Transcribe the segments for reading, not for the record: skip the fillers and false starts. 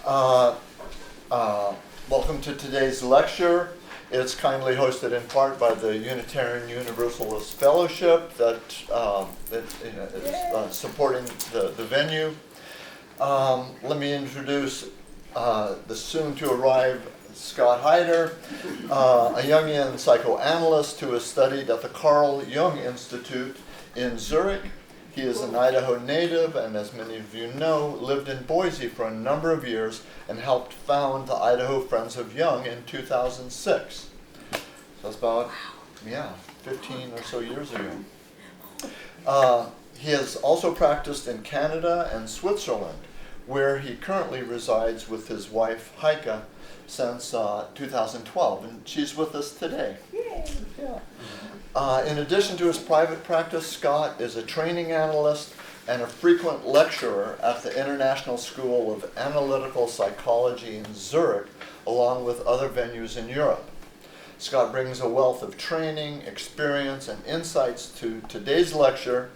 Welcome to today's lecture. It's kindly hosted in part by the Unitarian Universalist Fellowship that is supporting the venue. Let me introduce the soon-to-arrive Scott Hyder, a Jungian Psychoanalyst who has studied at the Jung Institute in Zurich. He is an Idaho native and, as many of you know, lived in Boise for a number of years and helped found the Idaho Friends of Jung in 2006. So that's about, 15 or so years ago. He has also practiced in Canada and Switzerland, where he currently resides with his wife, Heike, since 2012, and she's with us today. Yay. Yeah. In addition to his private practice, Scott is a training analyst and a frequent lecturer at the International School of Analytical Psychology in Zurich, along with other venues in Europe. Scott brings a wealth of training, experience, and insights to today's lecture,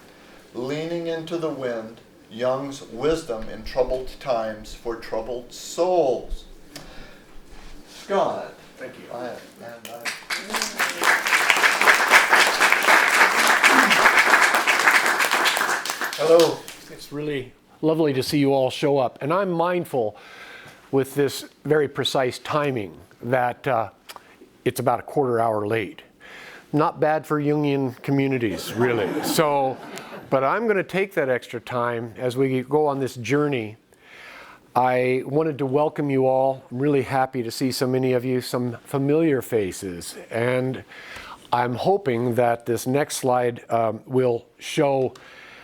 Leaning into the Wind, Jung's Wisdom in Troubled Times for Troubled Souls. Scott. Thank you. Hello. It's really lovely to see you all show up. And I'm mindful with this very precise timing that it's about a quarter hour late. Not bad for Jungian communities, really. But I'm going to take that extra time as we go on this journey. I wanted to welcome you all. I'm really happy to see so many of you, some familiar faces. And I'm hoping that this next slide will show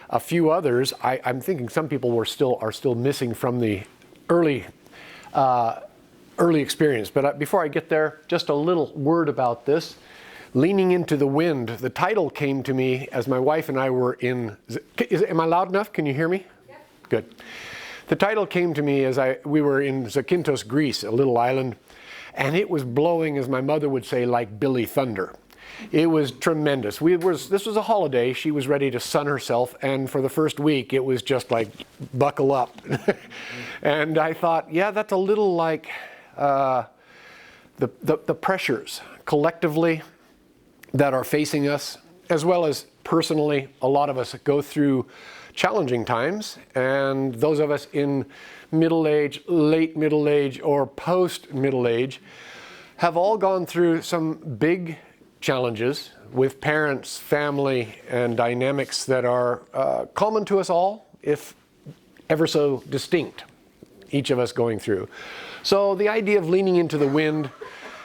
a few others. I'm thinking some people are still missing from the early experience. But before I get there, just a little word about this. Leaning into the Wind. The title came to me as my wife and I were in. Am I loud enough? Can you hear me? Yeah. Good. The title came to me as we were in Zakynthos, Greece, a little island, and it was blowing, as my mother would say, like Billy Thunder. It was tremendous. This was a holiday. She was ready to sun herself, and for the first week, it was just like, buckle up. And I thought, yeah, that's a little like the pressures collectively that are facing us, as well as personally. A lot of us go through challenging times, and those of us in middle age, late middle age, or post middle age have all gone through some big challenges with parents, family, and dynamics that are common to us all, if ever so distinct, each of us going through. So the idea of leaning into the wind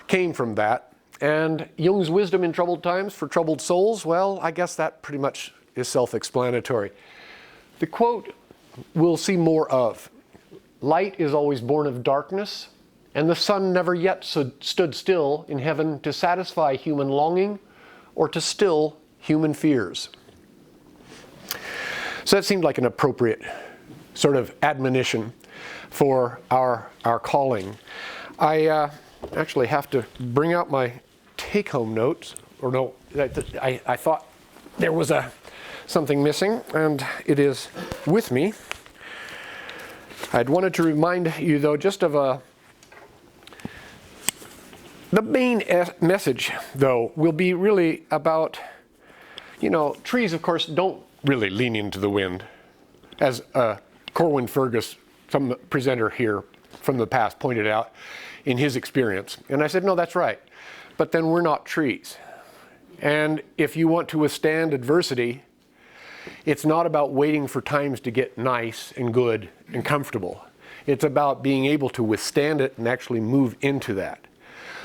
came from that. And Jung's wisdom in troubled times for troubled souls, well, I guess that pretty much is self-explanatory. The quote we'll see more of. Light is always born of darkness, and the sun never yet stood still in heaven to satisfy human longing or to still human fears. So that seemed like an appropriate sort of admonition for our calling. I actually have to bring out my take-home notes, or no, I thought there was something missing, and it is with me. I'd wanted to remind you, though, just of the main message, though, will be really about, trees, of course, don't really lean into the wind, as Corwin Fergus, some presenter here from the past, pointed out in his experience. And I said, no, that's right. But then we're not trees. And if you want to withstand adversity, it's not about waiting for times to get nice and good and comfortable. It's about being able to withstand it and actually move into that.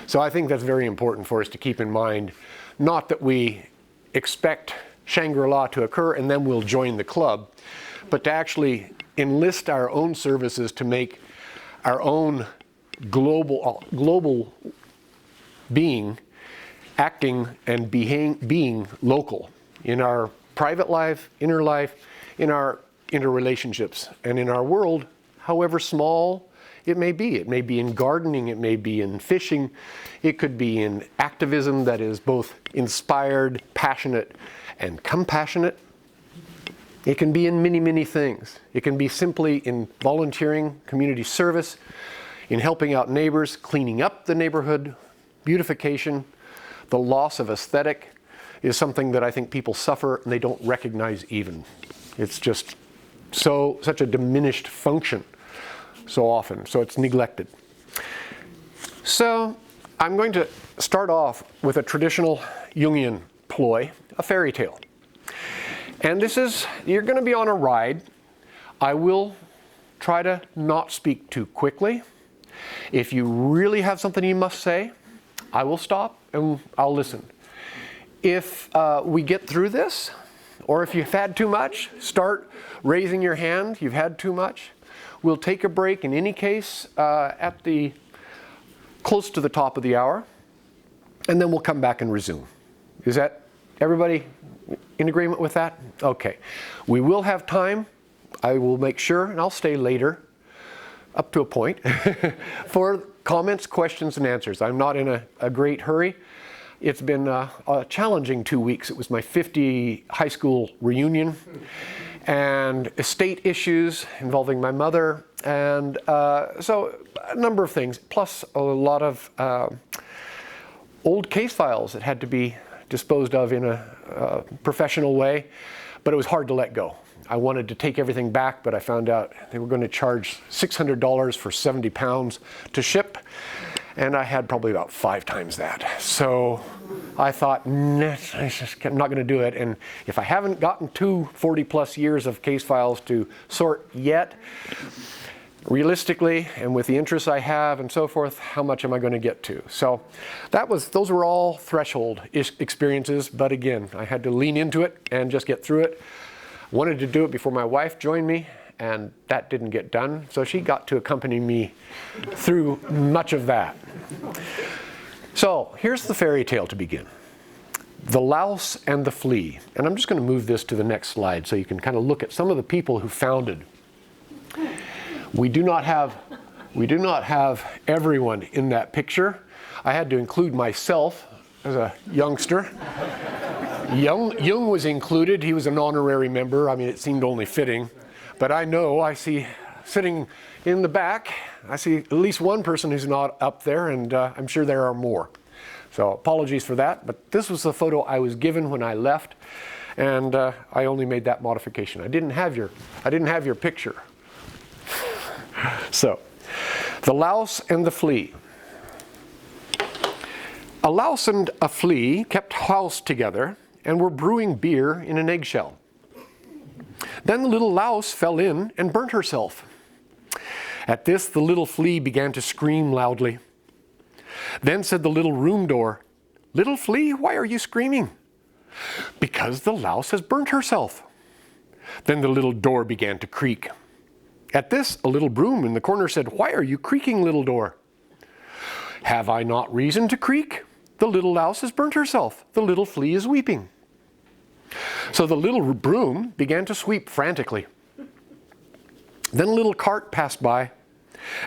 So I think that's very important for us to keep in mind. Not that we expect Shangri-La to occur and then we'll join the club, but to actually enlist our own services to make our own global being, acting and being local in our private life, inner life, in our interrelationships, and in our world, however small it may be. It may be in gardening, it may be in fishing, it could be in activism that is both inspired, passionate, and compassionate. It can be in many, many things. It can be simply in volunteering, community service, in helping out neighbors, cleaning up the neighborhood, beautification. The loss of aesthetic is something that I think people suffer and they don't recognize even. It's just such a diminished function so often, so it's neglected. So I'm going to start off with a traditional Jungian ploy, a fairy tale. And this is, you're going to be on a ride. I will try to not speak too quickly. If you really have something you must say, I will stop and I'll listen. If we get through this, or if you've had too much, start raising your hand. You've had too much. We'll take a break in any case at the close to the top of the hour, and then we'll come back and resume. Is that everybody in agreement with that? Okay. We will have time. I will make sure, and I'll stay later, up to a point, for comments, questions, and answers. I'm not in a great hurry. It's been a challenging 2 weeks. It was my 50 high school reunion and estate issues involving my mother, and so a number of things, plus a lot of old case files that had to be disposed of in a professional way, but it was hard to let go. I wanted to take everything back, but I found out they were going to charge $600 for 70 pounds to ship, and I had probably about 5 times that. So I thought, nah, I'm not going to do it. And if I haven't gotten to 40 plus years of case files to sort yet, realistically, and with the interests I have and so forth, how much am I going to get to? So those were all threshold experiences, but again, I had to lean into it and just get through it. Wanted to do it before my wife joined me, and that didn't get done, so she got to accompany me through much of that. So here's the fairy tale to begin. The Louse and the Flea. And I'm just going to move this to the next slide so you can kind of look at some of the people who founded. We do not have everyone in that picture. I had to include myself as a youngster. Jung was included. He was an honorary member. I mean, it seemed only fitting. But I see sitting in the back, I see at least one person who's not up there, and I'm sure there are more. So apologies for that, but this was the photo I was given when I left, and I only made that modification. I didn't have your picture. So, the Louse and the Flea. A louse and a flea kept house together and were brewing beer in an eggshell. Then the little louse fell in and burnt herself. At this, the little flea began to scream loudly. Then said the little room door, "Little flea, why are you screaming?" "Because the louse has burnt herself." Then the little door began to creak. At this, a little broom in the corner said, "Why are you creaking, little door?" "Have I not reason to creak? The little louse has burnt herself. The little flea is weeping." So the little broom began to sweep frantically. Then a little cart passed by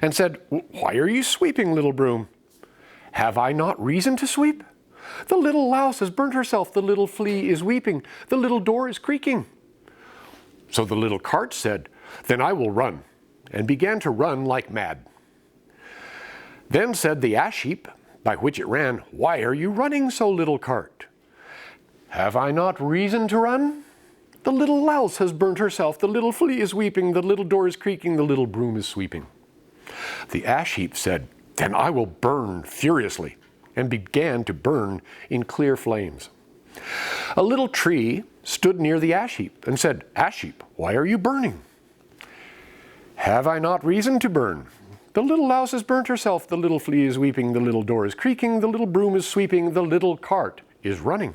and said, "Why are you sweeping, little broom?" "Have I not reason to sweep? The little louse has burnt herself. The little flea is weeping. The little door is creaking." So the little cart said, "Then I will run," and began to run like mad. Then said the ash heap, by which it ran, "Why are you running so, little cart?" "Have I not reason to run? The little louse has burnt herself, the little flea is weeping, the little door is creaking, the little broom is sweeping." The ash heap said, "Then I will burn furiously," and began to burn in clear flames. A little tree stood near the ash heap and said, "Ash heap, why are you burning?" "Have I not reason to burn? The little louse has burnt herself, the little flea is weeping, the little door is creaking, the little broom is sweeping, the little cart is running."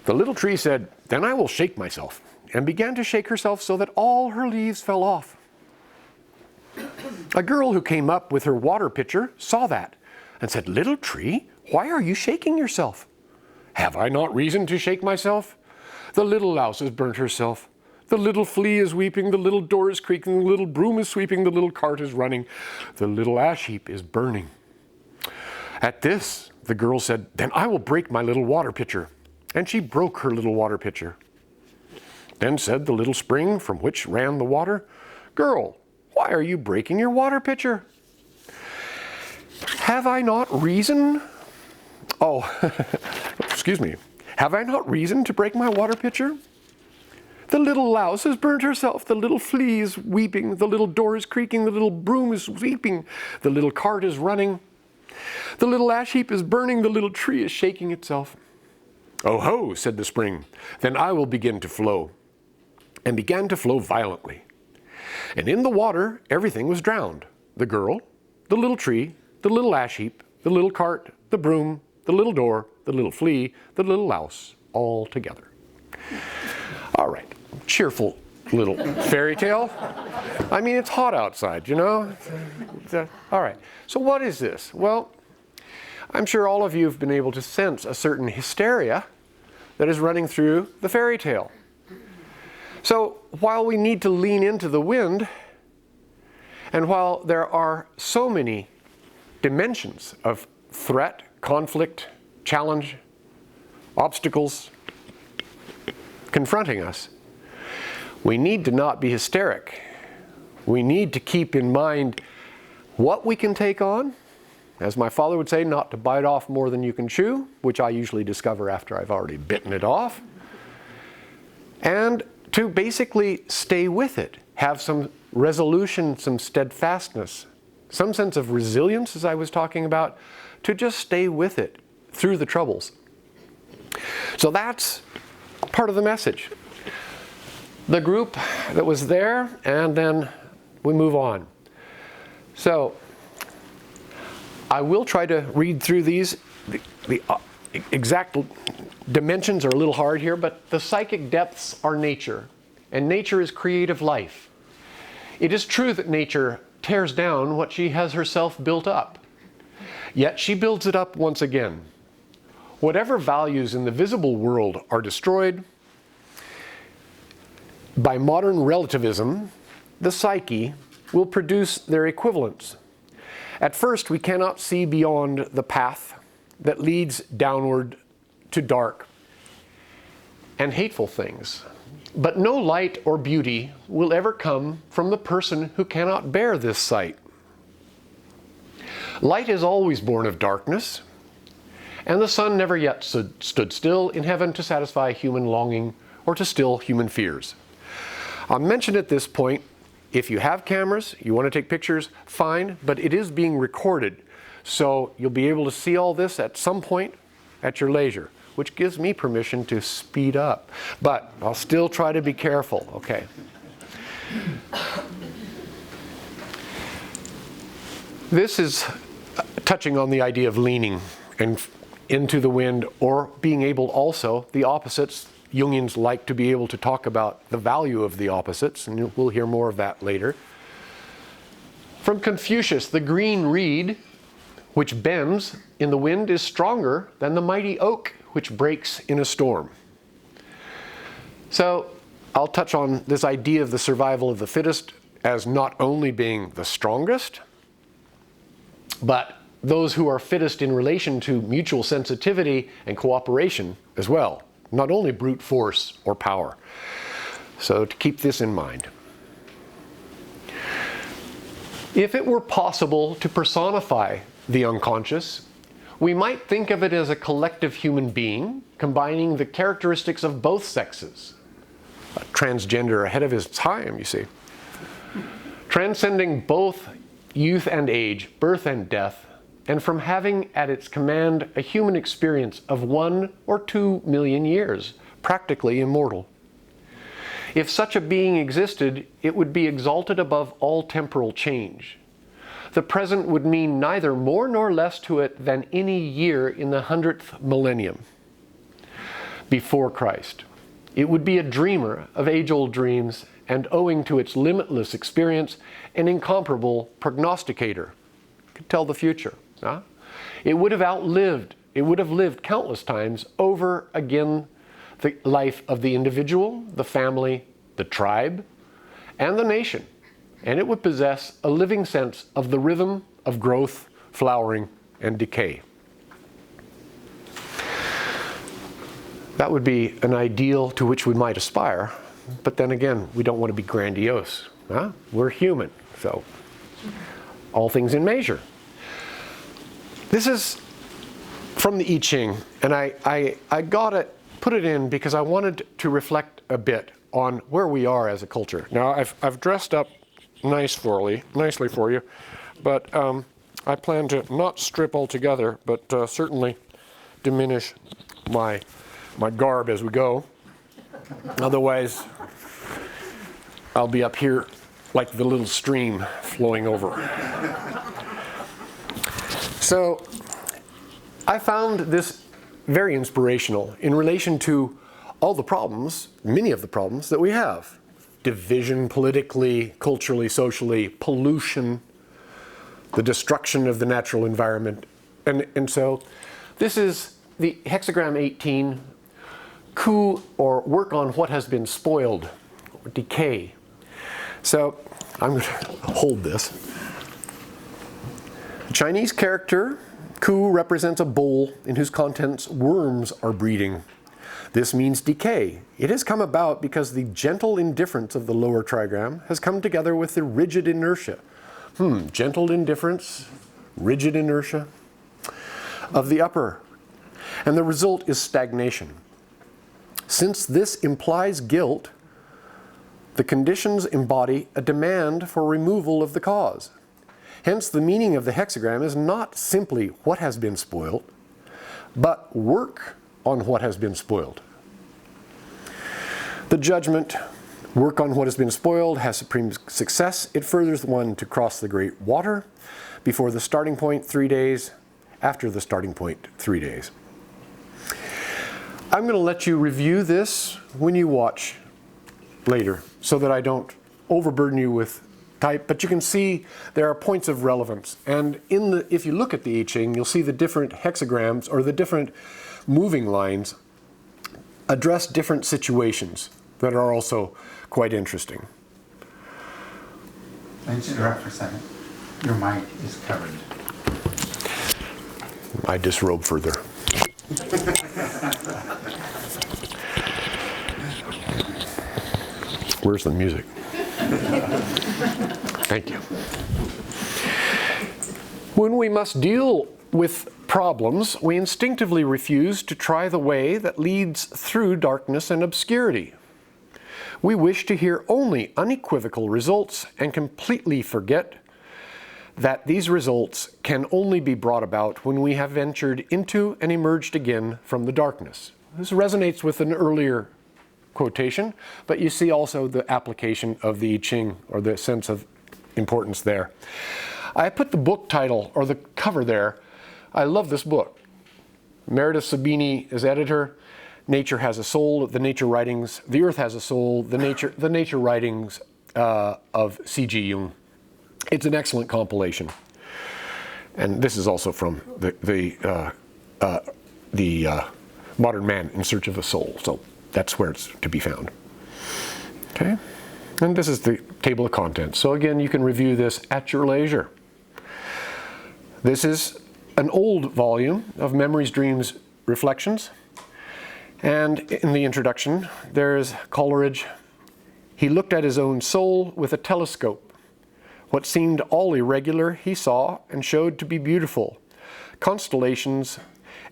The little tree said, "Then I will shake myself," and began to shake herself so that all her leaves fell off. A girl who came up with her water pitcher saw that and said, "Little tree, why are you shaking yourself?" "Have I not reason to shake myself? The little louse has burnt herself. The little flea is weeping, the little door is creaking, the little broom is sweeping, the little cart is running, the little ash heap is burning." At this, the girl said, "Then I will break my little water pitcher." And she broke her little water pitcher. Then said the little spring from which ran the water, "Girl, why are you breaking your water pitcher?" "Have I not reason?" Oh, excuse me. "Have I not reason to break my water pitcher? The little louse has burnt herself, the little flea is weeping, the little door is creaking, the little broom is sweeping, the little cart is running, the little ash heap is burning, the little tree is shaking itself." "Oh ho," said the spring, "then I will begin to flow," and began to flow violently. And in the water everything was drowned, the girl, the little tree, the little ash heap, the little cart, the broom, the little door, the little flea, the little louse, all together. All right, cheerful little fairy tale. I mean, it's hot outside, you know? All right, so what is this? Well, I'm sure all of you have been able to sense a certain hysteria that is running through the fairy tale. So while we need to lean into the wind, and while there are so many dimensions of threat, conflict, challenge, obstacles confronting us, we need to not be hysteric. We need to keep in mind what we can take on. As my father would say, not to bite off more than you can chew, which I usually discover after I've already bitten it off. And to basically stay with it, have some resolution, some steadfastness, some sense of resilience, as I was talking about, to just stay with it through the troubles. So that's part of the message. The group that was there, and then we move on. So I will try to read through these. The exact dimensions are a little hard here, but the psychic depths are nature, and nature is creative life. It is true that nature tears down what she has herself built up, yet she builds it up once again. Whatever values in the visible world are destroyed, by modern relativism, the psyche will produce their equivalents. At first, we cannot see beyond the path that leads downward to dark and hateful things. But no light or beauty will ever come from the person who cannot bear this sight. Light is always born of darkness, and the sun never yet stood still in heaven to satisfy human longing or to still human fears. I'll mention at this point, if you have cameras, you want to take pictures, fine, but it is being recorded. So you'll be able to see all this at some point at your leisure, which gives me permission to speed up. But I'll still try to be careful, okay? This is touching on the idea of leaning and into the wind, or being able also, the opposites. Jungians like to be able to talk about the value of the opposites, and we'll hear more of that later. From Confucius, the green reed, which bends in the wind, is stronger than the mighty oak, which breaks in a storm. So I'll touch on this idea of the survival of the fittest as not only being the strongest, but those who are fittest in relation to mutual sensitivity and cooperation as well. Not only brute force or power. So to keep this in mind. If it were possible to personify the unconscious, we might think of it as a collective human being combining the characteristics of both sexes. A transgender ahead of his time, you see. Transcending both youth and age, birth and death, and from having at its command a human experience of 1 or 2 million years, practically immortal. If such a being existed, it would be exalted above all temporal change. The present would mean neither more nor less to it than any year in the 100th millennium before Christ. It would be a dreamer of age-old dreams, and owing to its limitless experience, an incomparable prognosticator. Could tell the future. Huh? It would have lived countless times over again the life of the individual, the family, the tribe, and the nation. And it would possess a living sense of the rhythm of growth, flowering, and decay. That would be an ideal to which we might aspire, but then again, we don't want to be grandiose. Huh? We're human, so all things in measure. This is from the I Ching, and I put it in because I wanted to reflect a bit on where we are as a culture. Now, I've dressed up nicely for you, but I plan to not strip altogether, but certainly diminish my garb as we go. Otherwise, I'll be up here like the little stream flowing over. So I found this very inspirational in relation to all the problems, many of the problems that we have. Division politically, culturally, socially, pollution, the destruction of the natural environment. And so this is the hexagram 18, coup, or work on what has been spoiled, or decay. So I'm going to hold this. The Chinese character coup represents a bowl in whose contents worms are breeding. This means decay. It has come about because the gentle indifference of the lower trigram has come together with the rigid inertia. Gentle indifference, rigid inertia of the upper. And the result is stagnation. Since this implies guilt, the conditions embody a demand for removal of the cause. Hence, the meaning of the hexagram is not simply what has been spoiled, but work on what has been spoiled. The judgment, work on what has been spoiled, has supreme success. It furthers one to cross the great water. Before the starting point, 3 days. After the starting point, 3 days. I'm going to let you review this when you watch later, so that I don't overburden you with type, but you can see there are points of relevance. And if you look at the I Ching, you'll see the different hexagrams, or the different moving lines, address different situations that are also quite interesting. Let me interrupt for a second. Your mic is covered. I disrobe further. Where's the music? Thank you. When we must deal with problems, we instinctively refuse to try the way that leads through darkness and obscurity. We wish to hear only unequivocal results and completely forget that these results can only be brought about when we have ventured into and emerged again from the darkness. This resonates with an earlier quotation, but you see also the application of the I Ching, or the sense of importance there. I put the book title, or the cover there. I love this book. Meredith Sabini is editor. Nature Has a Soul, the Nature Writings, The Earth Has a Soul, the Nature Writings of C.G. Jung. It's an excellent compilation. And this is also from the Modern Man in Search of a Soul. So that's where it's to be found. Okay? And this is the table of contents. So again, you can review this at your leisure. This is an old volume of Memories, Dreams, Reflections. And in the introduction, there's Coleridge. He looked at his own soul with a telescope. What seemed all irregular he saw and showed to be beautiful. Constellations,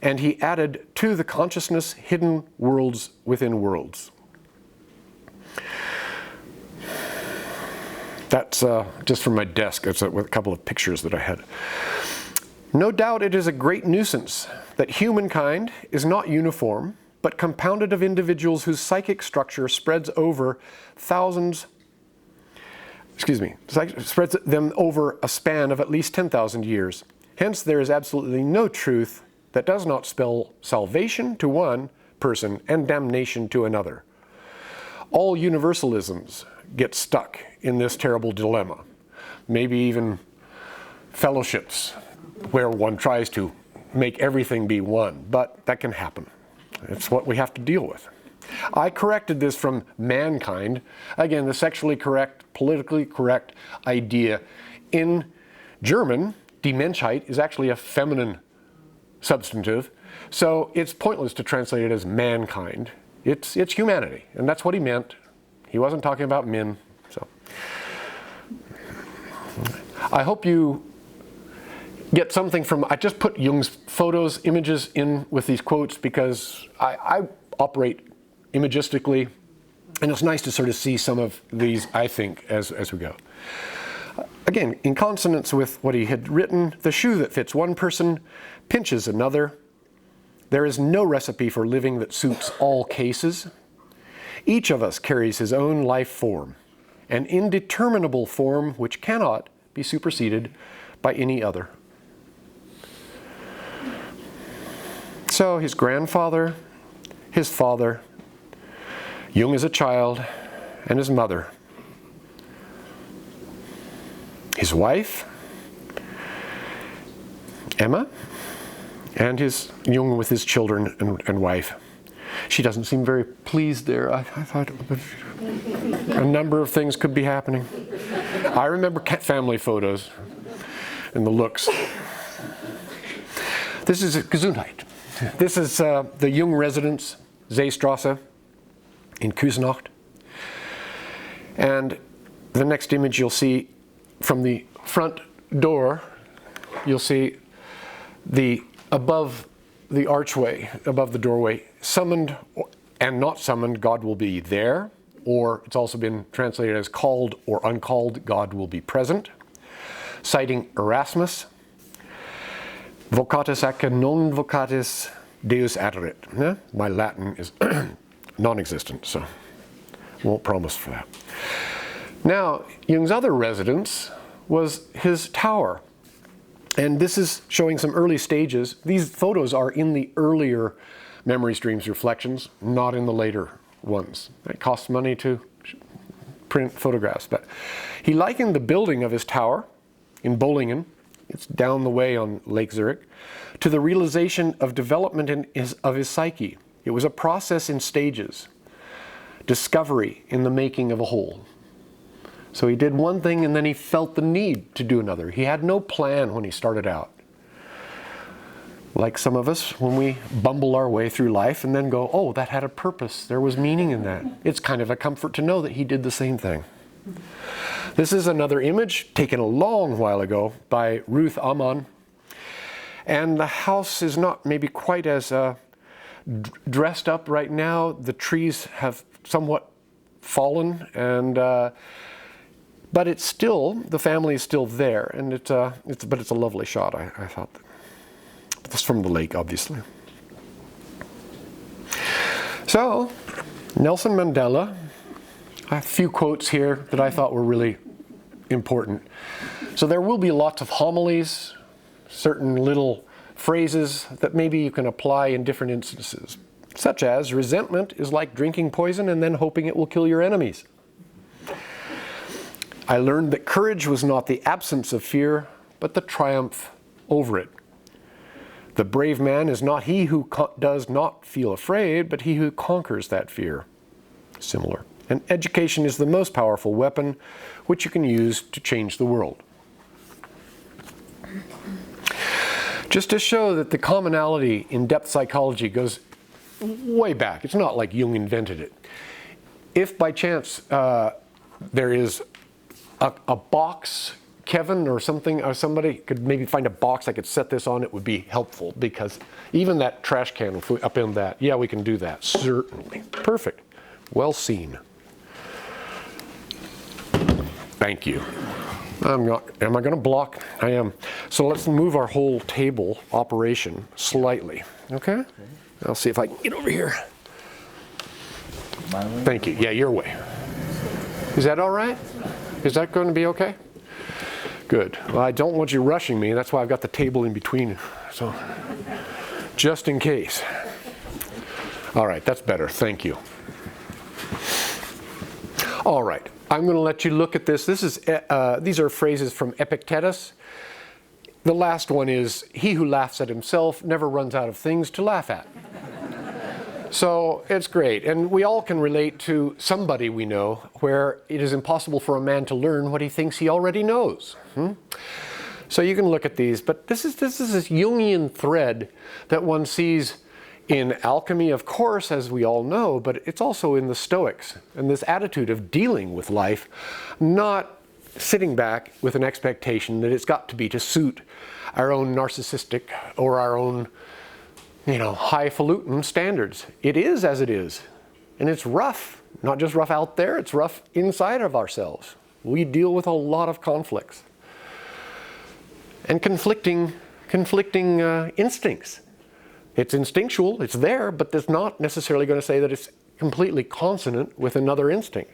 and he added to the consciousness hidden worlds within worlds. That's just from my desk. It's with a couple of pictures that I had. No doubt it is a great nuisance that humankind is not uniform, but compounded of individuals whose psychic structure spreads them over a span of at least 10,000 years. Hence, there is absolutely no truth that does not spell salvation to one person and damnation to another. All universalisms get stuck in this terrible dilemma. Maybe even fellowships where one tries to make everything be one, but that can happen. It's what we have to deal with. I corrected this from mankind. Again, the sexually correct, politically correct idea. In German, die Menschheit is actually a feminine substantive, so it's pointless to translate it as mankind. It's humanity, and that's what he meant. He wasn't talking about men. So I hope you get something from, I just put Jung's photos, images in with these quotes because I operate imagistically, and it's nice to sort of see some of these, I think, as we go. Again, in consonance with what he had written, the shoe that fits one person pinches another. There is no recipe for living that suits all cases. Each of us carries his own life form, an indeterminable form which cannot be superseded by any other. So his grandfather, his father, Jung as a child, and his mother, his wife, Emma, and his Jung with his children and wife. She doesn't seem very pleased there. I thought a number of things could be happening. I remember family photos and the looks. This is Gesundheit. This is the Jung residence, Seestrasse in Küsnacht. And the next image you'll see from the front door, you'll see above the archway, above the doorway, summoned and not summoned, God will be there, or it's also been translated as called or uncalled, God will be present, citing Erasmus, vocatus ac non vocatis Deus aderit. Yeah? My Latin is non-existent, so won't promise for that. Now, Jung's other residence was his tower. And this is showing some early stages. These photos are in the earlier memory streams reflections, not in the later ones. It costs money to print photographs. But he likened the building of his tower in Bollingen, it's down the way on Lake Zurich, to the realization of development of his psyche. It was a process in stages, discovery in the making of a whole. So he did one thing and then he felt the need to do another. He had no plan when he started out. Like some of us, when we bumble our way through life and then go, oh, that had a purpose. There was meaning in that. It's kind of a comfort to know that he did the same thing. This is another image taken a long while ago by Ruth Amann. And the house is not maybe quite as dressed up right now. The trees have somewhat fallen, and but it's still, the family is still there, and it's a lovely shot, I thought. It's from the lake, obviously. So, Nelson Mandela, a few quotes here that I thought were really important. So there will be lots of homilies, certain little phrases that maybe you can apply in different instances, such as resentment is like drinking poison and then hoping it will kill your enemies. I learned that courage was not the absence of fear, but the triumph over it. The brave man is not he who does not feel afraid, but he who conquers that fear. Similar. And education is the most powerful weapon which you can use to change the world. Just to show that the commonality in depth psychology goes way back. It's not like Jung invented it. If by chance there is a box, Kevin or something, or somebody could maybe find a box I could set this on, it would be helpful, because even that trash can, if we up in that, yeah, we can do that, certainly. Perfect. Well seen. Thank you. Am I going to block? I am. So let's move our whole table operation slightly. Okay? I'll see if I can get over here. My way? Thank you. Yeah, your way. Is that all right? Is that going to be okay? Good. Well, I don't want you rushing me. That's why I've got the table in between. So, just in case. All right, that's better. Thank you. All right. I'm going to let you look at this. These are phrases from Epictetus. The last one is, he who laughs at himself never runs out of things to laugh at. So it's great. And we all can relate to somebody we know where it is impossible for a man to learn what he thinks he already knows. So you can look at these. But this is this Jungian thread that one sees in alchemy, of course, as we all know, but it's also in the Stoics and this attitude of dealing with life, not sitting back with an expectation that it's got to be to suit our own narcissistic or our own, highfalutin standards. It is as it is. And it's rough. Not just rough out there, it's rough inside of ourselves. We deal with a lot of conflicts. And conflicting instincts. It's instinctual, it's there, but that's not necessarily going to say that it's completely consonant with another instinct.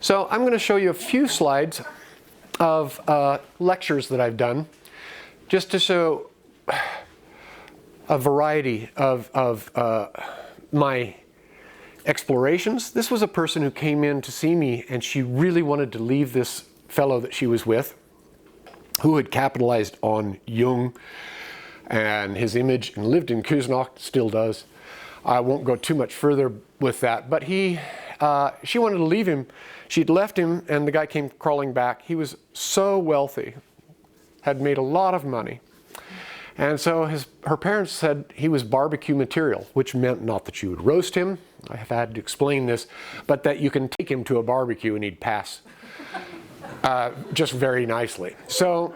So I'm going to show you a few slides of lectures that I've done, just to show a variety of my explorations. This was a person who came in to see me, and she really wanted to leave this fellow that she was with, who had capitalized on Jung and his image and lived in Küsnacht, still does. I won't go too much further with that, but she wanted to leave him. She'd left him, and the guy came crawling back. He was so wealthy, had made a lot of money. And so her parents said he was barbecue material, which meant not that you would roast him, I have had to explain this, but that you can take him to a barbecue and he'd pass just very nicely. So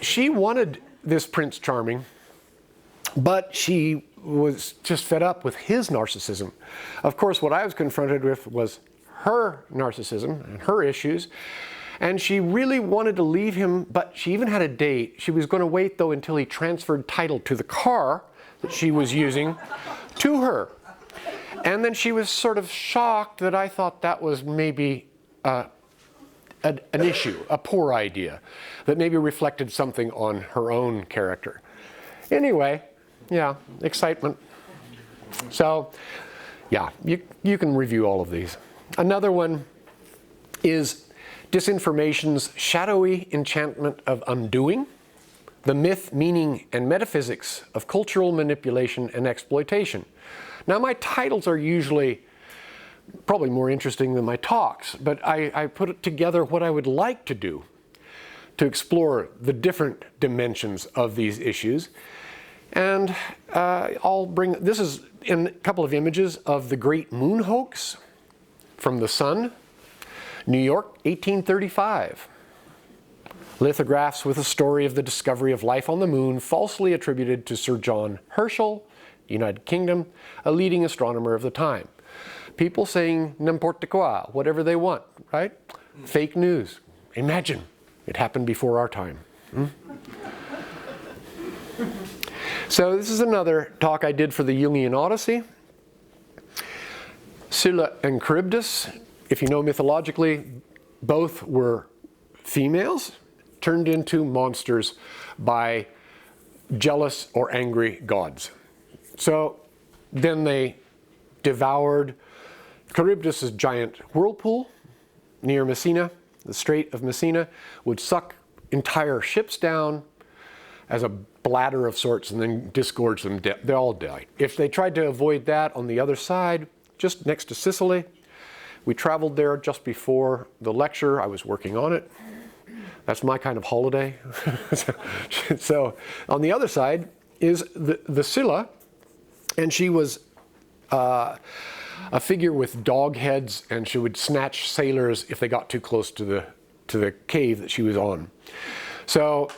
she wanted this Prince Charming, but she was just fed up with his narcissism. Of course, what I was confronted with was her narcissism and her issues, and she really wanted to leave him, but she even had a date. She was going to wait, though, until he transferred title to the car that she was using to her. And then she was sort of shocked that I thought that was maybe an issue, a poor idea, that maybe reflected something on her own character. Anyway, yeah, excitement. So, yeah, you can review all of these. Another one is Disinformation's Shadowy Enchantment of Undoing, the Myth, Meaning, and Metaphysics of Cultural Manipulation and Exploitation. Now, my titles are usually probably more interesting than my talks, but I put together what I would like to do to explore the different dimensions of these issues. And this is in a couple of images of the Great Moon Hoax from the Sun, New York, 1835. Lithographs with a story of the discovery of life on the moon falsely attributed to Sir John Herschel, United Kingdom, a leading astronomer of the time. People saying n'importe quoi, whatever they want, right? Fake news. Imagine it happened before our time. So this is another talk I did for the Jungian Odyssey. Scylla and Charybdis, if you know mythologically, both were females turned into monsters by jealous or angry gods. So then they devoured Charybdis' giant whirlpool near Messina. The Strait of Messina would suck entire ships down as a bladder of sorts and then disgorge them. They all died. If they tried to avoid that on the other side, just next to Sicily, we traveled there just before the lecture. I was working on it. That's my kind of holiday. So on the other side is the Scylla, and she was a figure with dog heads, and she would snatch sailors if they got too close to the cave that she was on. So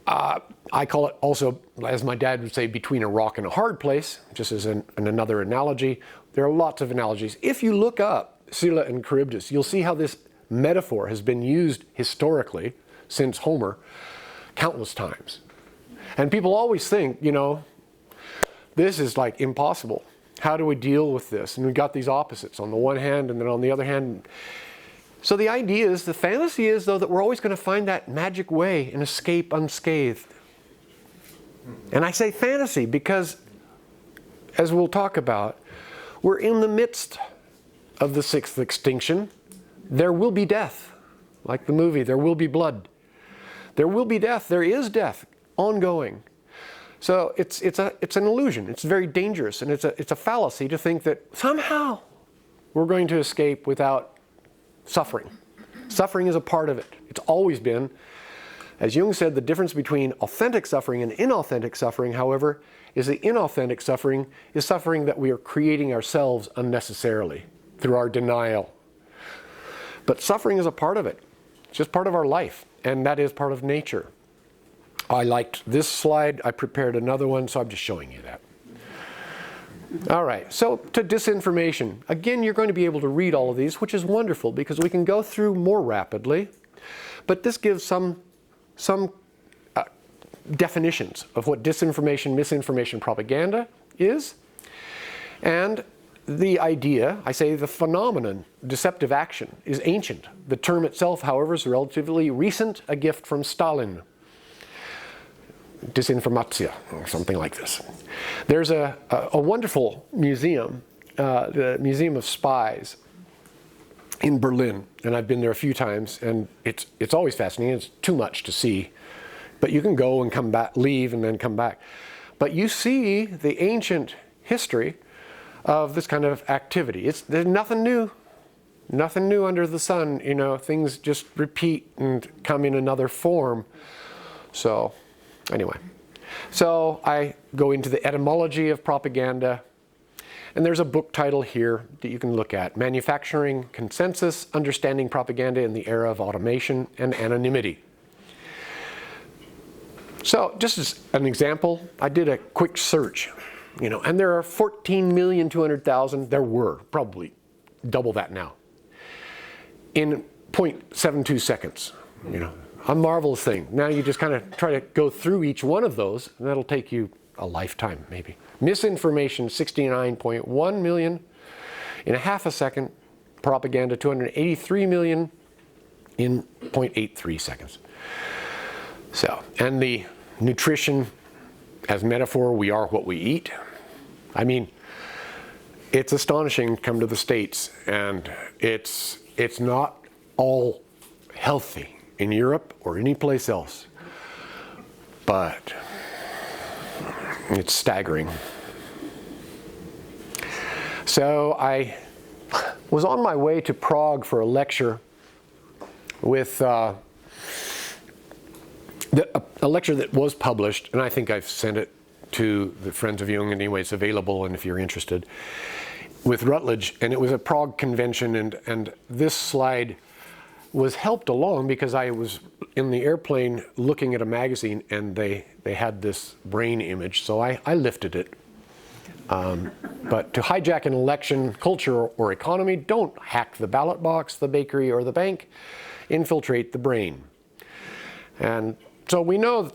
I call it also, as my dad would say, between a rock and a hard place, just as another analogy. There are lots of analogies. If you look up Scylla and Charybdis, you'll see how this metaphor has been used historically since Homer countless times. And people always think, this is like impossible. How do we deal with this? And we've got these opposites on the one hand and then on the other hand. So the idea is, the fantasy is, though, that we're always going to find that magic way and escape unscathed. And I say fantasy because, as we'll talk about, we're in the midst of the sixth extinction. There will be death. Like the movie, there will be blood. There will be death. There is death ongoing. So it's an illusion. It's very dangerous, and it's a fallacy to think that somehow we're going to escape without suffering. Suffering is a part of it. It's always been. As Jung said, the difference between authentic suffering and inauthentic suffering, however, is the inauthentic suffering is suffering that we are creating ourselves unnecessarily through our denial. But suffering is a part of it. It's just part of our life, and that is part of nature. I liked this slide. I prepared another one, so I'm just showing you that. All right, so to disinformation. Again, you're going to be able to read all of these, which is wonderful because we can go through more rapidly. But this gives some definitions of what disinformation, misinformation, propaganda is. And the idea, I say the phenomenon, deceptive action, is ancient. The term itself, however, is relatively recent, a gift from Stalin. Disinformatia, or something like this. There's a wonderful museum, the Museum of Spies in Berlin, and I've been there a few times, and it's always fascinating. It's too much to see, but you can go and come back, leave, and then come back. But you see the ancient history of this kind of activity. There's nothing new under the sun. You know, things just repeat and come in another form. So. Anyway, so I go into the etymology of propaganda, and there's a book title here that you can look at, Manufacturing Consensus, Understanding Propaganda in the Era of Automation and Anonymity. So just as an example, I did a quick search, you know, and there are 14,200,000, there were probably double that now, in 0.72 seconds, you know. A marvelous thing. Now you just kind of try to go through each one of those, and that'll take you a lifetime, maybe. Misinformation, 69.1 million in a half a second. Propaganda, 283 million in 0.83 seconds. So, and the nutrition as metaphor, we are what we eat. I mean, it's astonishing to come to the States, and it's not all healthy in Europe or any place else, but it's staggering. So I was on my way to Prague for a lecture with a lecture that was published, and I think I've sent it to the Friends of Jung anyway. It's available, and if you're interested, with Rutledge, and it was a Prague convention, and this slide was helped along because I was in the airplane looking at a magazine, and they had this brain image, so I lifted it. But to hijack an election, culture, or economy, don't hack the ballot box, the bakery, or the bank. Infiltrate the brain. And so we know that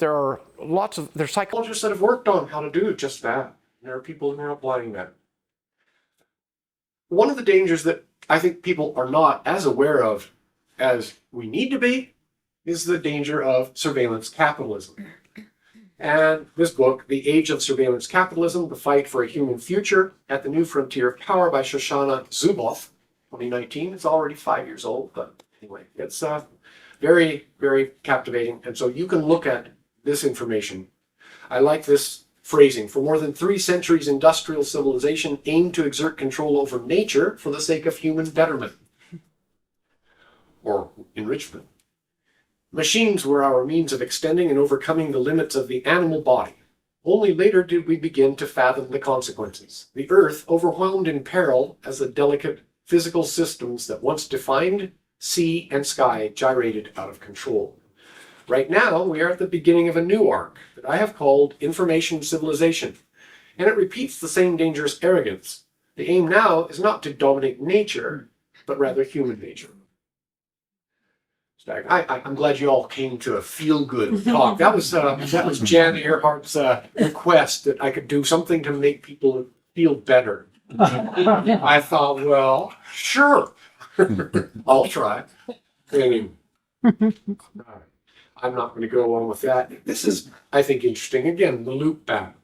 there's psychologists that have worked on how to do just that. There are people who are applying that. One of the dangers that I think people are not as aware of as we need to be is the danger of surveillance capitalism. And this book, The Age of Surveillance Capitalism, The Fight for a Human Future at the New Frontier of Power by Shoshana Zuboff, 2019. It's already 5 years old, but anyway, it's very, very captivating. And so you can look at this information. I like this phrasing. For more than 3 centuries, industrial civilization aimed to exert control over nature for the sake of human betterment or enrichment. Machines were our means of extending and overcoming the limits of the animal body. Only later did we begin to fathom the consequences. The earth, overwhelmed in peril as the delicate physical systems that once defined sea and sky gyrated out of control. Right now, we are at the beginning of a new arc that I have called information civilization, and it repeats the same dangerous arrogance. The aim now is not to dominate nature, but rather human nature. I'm glad you all came to a feel-good talk. That was Jan Earhart's request that I could do something to make people feel better. I thought, well, sure, I'll try. Anyway, I'm not going to go along with that. This is, I think, interesting. Again, the loop back.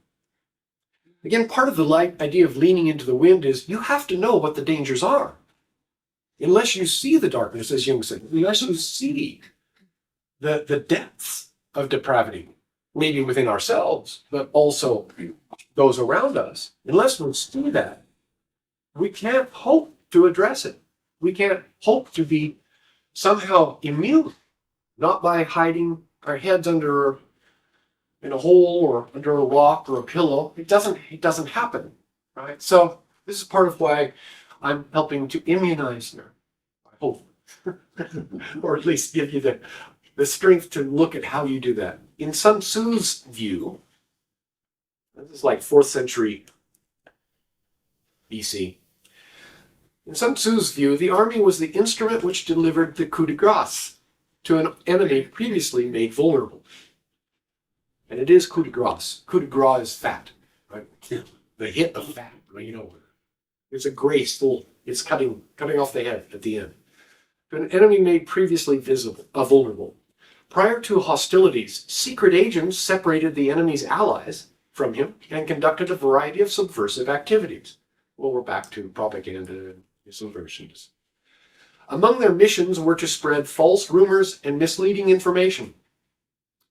Again, part of the idea of leaning into the wind is you have to know what the dangers are. Unless you see the darkness, as Jung said, unless you see the depths of depravity, maybe within ourselves, but also those around us, unless we see that, we can't hope to address it. We can't hope to be somehow immune, not by hiding our heads under in a hole or under a rock or a pillow. It doesn't happen, right? So this is part of why I'm helping to immunize you, I hope, or at least give you the strength to look at how you do that. In Sun Tzu's view, this is like 4th century BC. In Sun Tzu's view, the army was the instrument which delivered the coup de grace to an enemy previously made vulnerable. And it is coup de grace. Coup de grace is fat, right? The hit of fat, right? You know, it's a graceful, it's cutting off the head at the end. To an enemy made previously vulnerable. Prior to hostilities, secret agents separated the enemy's allies from him and conducted a variety of subversive activities. Well, we're back to propaganda and subversions. Among their missions were to spread false rumors and misleading information,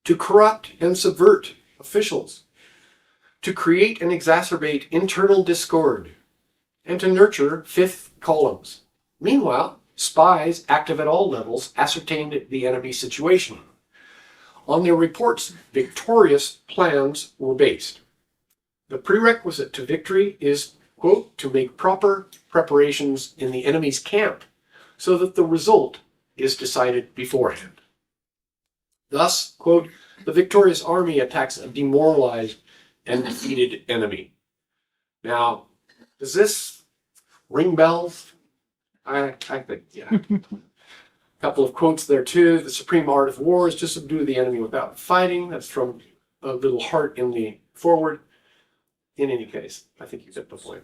to corrupt and subvert officials, to create and exacerbate internal discord, and to nurture fifth columns. Meanwhile, spies active at all levels ascertained the enemy situation. On their reports, victorious plans were based. The prerequisite to victory is, quote, to make proper preparations in the enemy's camp so that the result is decided beforehand. Thus, quote, the victorious army attacks a demoralized and defeated enemy. Now, does this ring bells? I think, yeah. A couple of quotes there too. The supreme art of war is to subdue the enemy without fighting. That's from a little heart in the forward. In any case, I think you get the point.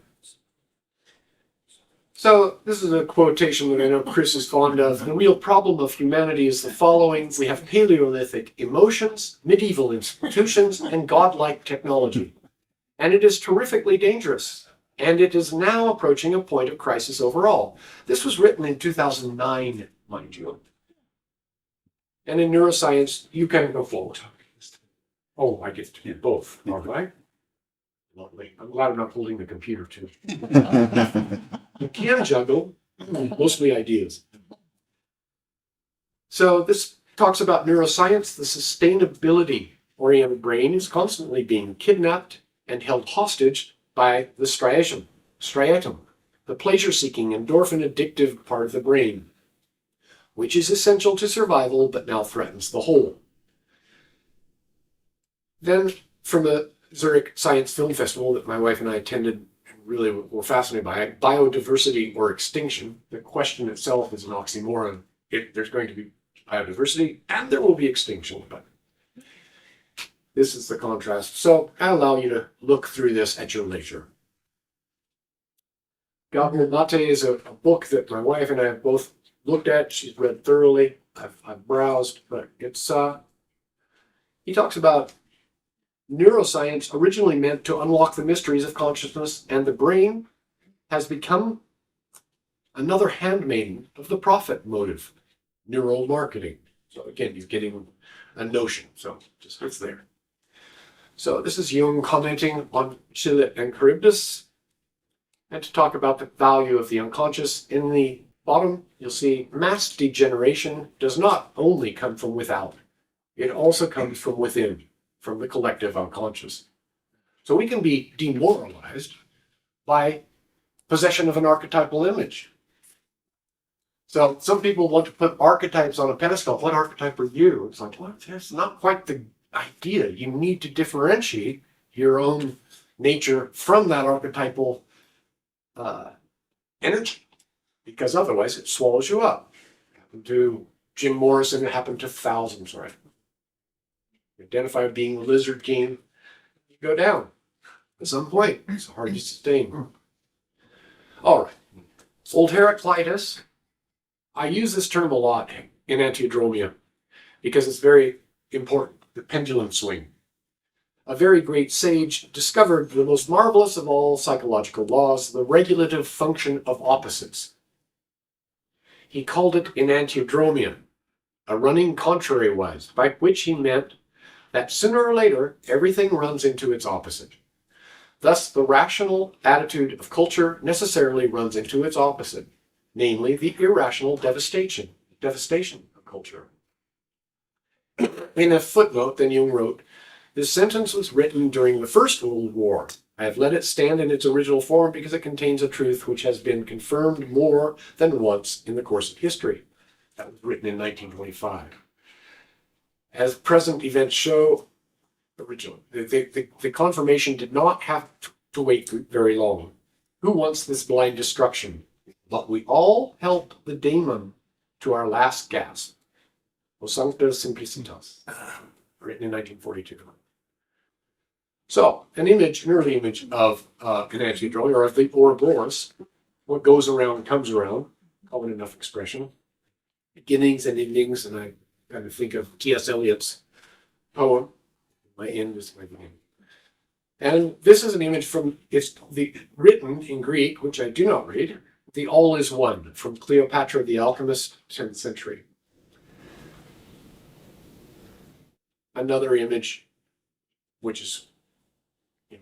So this is a quotation that I know Chris is fond of. The real problem of humanity is the following. We have Paleolithic emotions, medieval institutions, and godlike technology. And it is terrifically dangerous. And it is now approaching a point of crisis overall. This was written in 2009, mind you. And in neuroscience, you can go forward. Oh, I get to do both, all right? Lovely. I'm glad I'm not holding the computer too. You can juggle, mostly ideas. So this talks about neuroscience. The sustainability-oriented brain is constantly being kidnapped and held hostage by the striatum, the pleasure-seeking, endorphin addictive part of the brain, which is essential to survival but now threatens the whole. Then, from the Zurich Science Film Festival that my wife and I attended, really were fascinated by it, biodiversity or extinction. The question itself is an oxymoron. There's going to be biodiversity and there will be extinction, but this is the contrast. So I allow you to look through this at your leisure. Gabriel Mate is a book that my wife and I have both looked at. She's read thoroughly. I've browsed, but it's he talks about neuroscience originally meant to unlock the mysteries of consciousness, and the brain has become another handmaiden of the profit motive, neural marketing. So again, you're getting a notion. So just it's there. So this is Jung commenting on Scylla and Charybdis, and to talk about the value of the unconscious. In the bottom, you'll see mass degeneration does not only come from without, it also comes from within, from the collective unconscious. So we can be demoralized by possession of an archetypal image. So some people want to put archetypes on a pedestal. What archetype are you? It's like, well, that's not quite the idea. You need to differentiate your own nature from that archetypal energy, because otherwise it swallows you up. It happened to Jim Morrison, it happened to thousands, right? You identify with being the lizard king, you go down. At some point, it's hard to sustain. All right. Old Heraclitus, I use this term a lot in Antiodromia because it's very important, the pendulum swing. A very great sage discovered the most marvelous of all psychological laws, the regulative function of opposites. He called it in Antiodromia a running contrariwise, by which he meant that sooner or later, everything runs into its opposite. Thus, the rational attitude of culture necessarily runs into its opposite, namely the irrational devastation of culture. in a footnote, then Jung wrote, "This sentence was written during the First World War. I have let it stand in its original form because it contains a truth which has been confirmed more than once in the course of history." That was written in 1925. As present events show, the confirmation did not have to wait very long. Who wants this blind destruction? But we all help the daemon to our last gasp. O Sancta Simplicitas, written in 1942. So, an early image of an anti-drone, or of the Ouroboros, what goes around comes around, common enough expression. Beginnings and endings, and I kind of think of T.S. Eliot's poem, "My end is my beginning." And this is an image from, written in Greek, which I do not read, "The All is One," from Cleopatra the Alchemist, 10th century. Another image, which is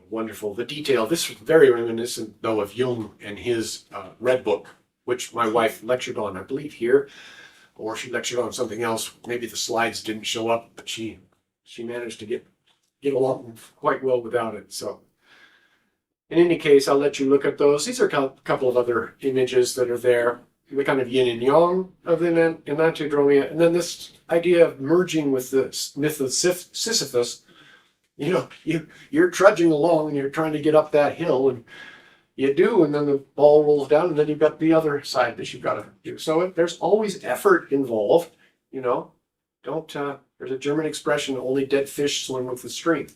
wonderful. The detail, this is very reminiscent, though, of Jung and his Red Book, which my wife lectured on, I believe, here, or she lectured on something else. Maybe the slides didn't show up, but she managed to get along quite well without it. So in any case, I'll let you look at those. These are a couple of other images that are there, the kind of yin and yang of the enantiodromia. And then this idea of merging with the myth of Sisyphus. You're trudging along and you're trying to get up that hill, and you do, and then the ball rolls down, and then you've got the other side that you've got to do. So there's always effort involved. There's a German expression, "Only dead fish swim with the stream."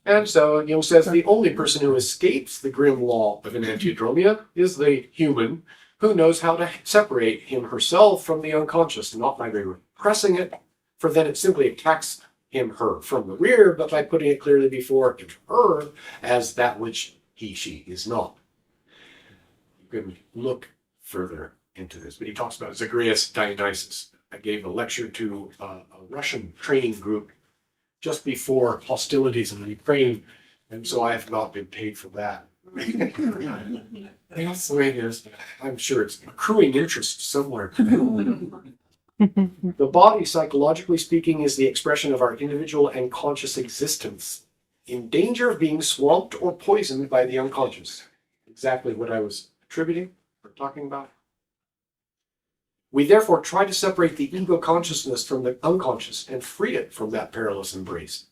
And so Jung says the only person who escapes the grim law of enantiodromia is the human who knows how to separate him herself from the unconscious, not by repressing it, for then it simply attacks him, her from the rear, but by putting it clearly before her as that which he, she is not. You can look further into this, but he talks about Zagreus Dionysus. I gave a lecture to a Russian training group just before hostilities in Ukraine, and so I have not been paid for that. That's the way it is. I'm sure it's accruing interest somewhere. The body, psychologically speaking, is the expression of our individual and conscious existence, in danger of being swamped or poisoned by the unconscious. Exactly what I was attributing or talking about. We therefore try to separate the ego consciousness from the unconscious and free it from that perilous embrace.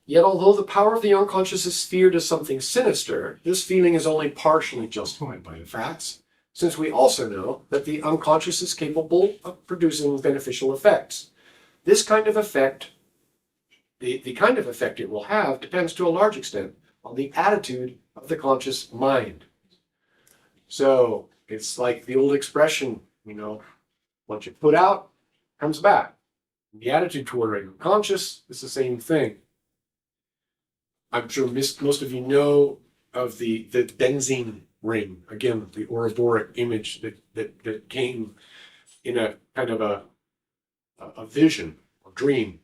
Yet although the power of the unconscious is feared as something sinister, this feeling is only partially justified by the facts, since we also know that the unconscious is capable of producing beneficial effects. This kind of effect, the kind of effect it will have, depends to a large extent on the attitude of the conscious mind. So it's like the old expression, what you put out comes back. The attitude toward the unconscious is the same thing. I'm sure most of you know of the benzene ring. Again, the Ouroboros image that came in a kind of a vision or dream.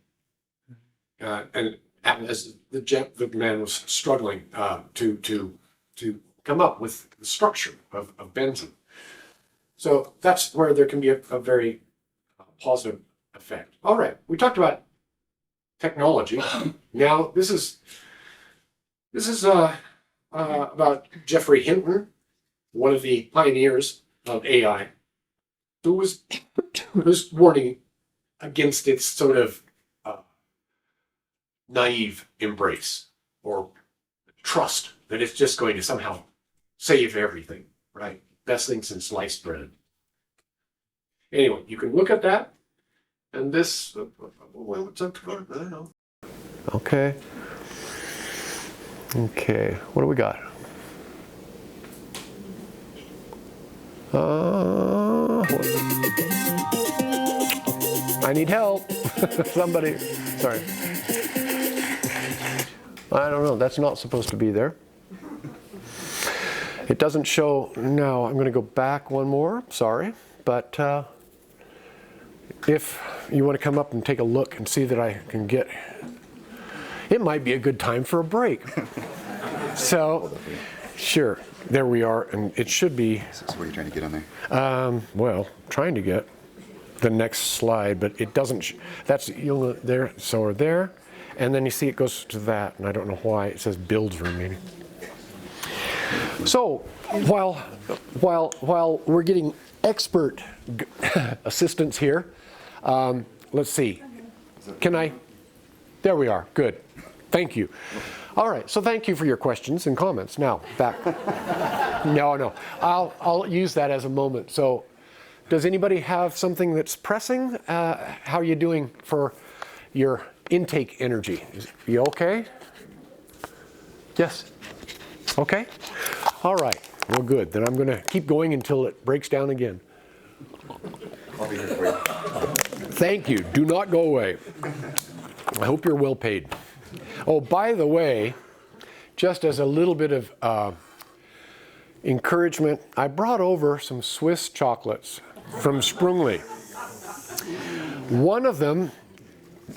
And as the man was struggling to come up with the structure of benzene. So that's where there can be a very positive effect. All right, we talked about technology. Now this is about Geoffrey Hinton, one of the pioneers of AI, who was warning against its sort of naive embrace or trust that it's just going to somehow save everything, right? Best thing since sliced bread. Anyway, you can look at that, and this, what's up to I don't know. Okay. Okay, what do we got? I need help. Somebody, sorry. I don't know, that's not supposed to be there. It doesn't show, no, I'm going to go back one more, sorry. But if you want to come up and take a look and see that I can get, it might be a good time for a break. So Sure. There we are, and it should be, So what are you trying to get on there? well, trying to get the next slide, but it doesn't, that's Jung there, so we're there, and then you see it goes to that, and I don't know why, it says builds room maybe. So, while we're getting expert assistance here, let's see, can I, there we are, good, thank you. All right, so thank you for your questions and comments. Now, back. No, I'll use that as a moment. So, does anybody have something that's pressing? How are you doing for your intake energy? You okay? Yes? Okay? All right, well good. Then I'm going to keep going until it breaks down again. I'll be here for you. Thank you. Do not go away. I hope you're well paid. Oh, by the way, just as a little bit of encouragement, I brought over some Swiss chocolates from Sprungli. One of them,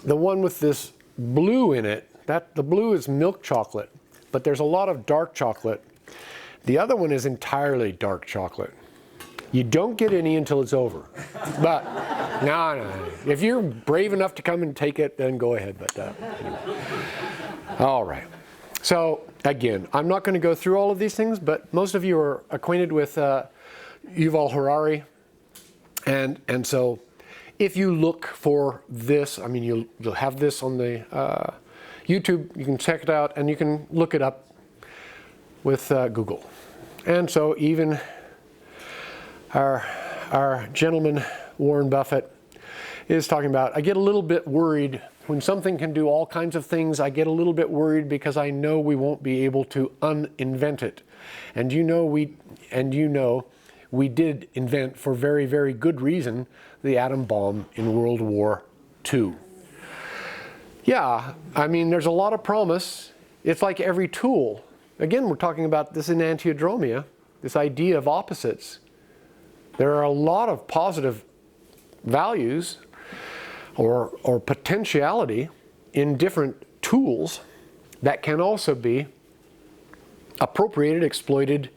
the one with this blue in it, the blue is milk chocolate, but there's a lot of dark chocolate. The other one is entirely dark chocolate. You don't get any until it's over. But, no. If you're brave enough to come and take it, then go ahead. But anyway. All right. So, again, I'm not going to go through all of these things, but most of you are acquainted with Yuval Harari. And so, if you look for this, I mean, you'll have this on the YouTube. You can check it out, and you can look it up with Google. And so, even our gentleman, Warren Buffett, is talking about, I get a little bit worried when something can do all kinds of things. I get a little bit worried because I know we won't be able to uninvent it. And you know we did invent, for very, very good reason, the atom bomb in World War II. Yeah, I mean, there's a lot of promise. It's like every tool. Again, we're talking about this enantiodromia, this idea of opposites. There are a lot of positive values or potentiality in different tools that can also be appropriated, exploited,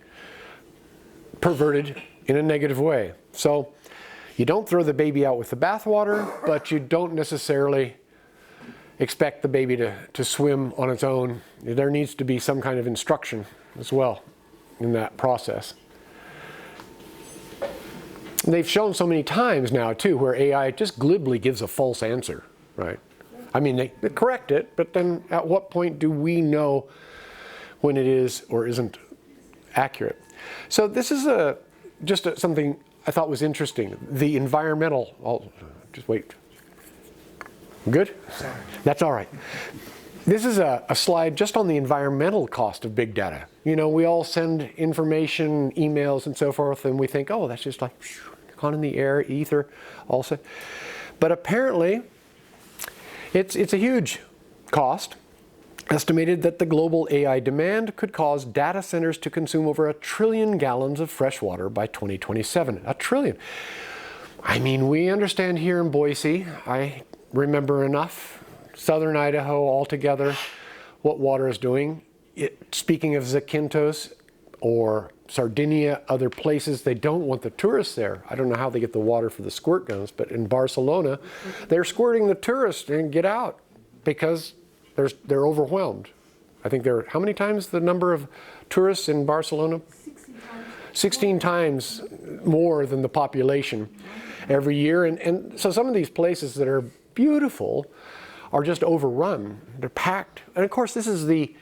perverted in a negative way. So you don't throw the baby out with the bathwater, but you don't necessarily expect the baby to swim on its own. There needs to be some kind of instruction as well in that process. They've shown so many times now, too, where AI just glibly gives a false answer, right? I mean, they correct it, but then at what point do we know when it is or isn't accurate? So this is something I thought was interesting. The environmental, just wait. Good? That's all right. This is a slide just on the environmental cost of big data. You know, we all send information, emails, and so forth, and we think, oh, that's just like gone in the air, ether, also. But apparently, it's a huge cost. Estimated that the global AI demand could cause data centers to consume over 1 trillion gallons of fresh water by 2027. 1 trillion. I mean, we understand here in Boise, I remember enough, southern Idaho altogether, what water is doing. Speaking of Zakynthos or Sardinia, other places, they don't want the tourists there. I don't know how they get the water for the squirt guns, but in Barcelona, they're squirting the tourists and get out because they're overwhelmed. I think there are, how many times the number of tourists in Barcelona? 16 times more than the population every year. And so some of these places that are beautiful are just overrun. They're packed. And of course, this is the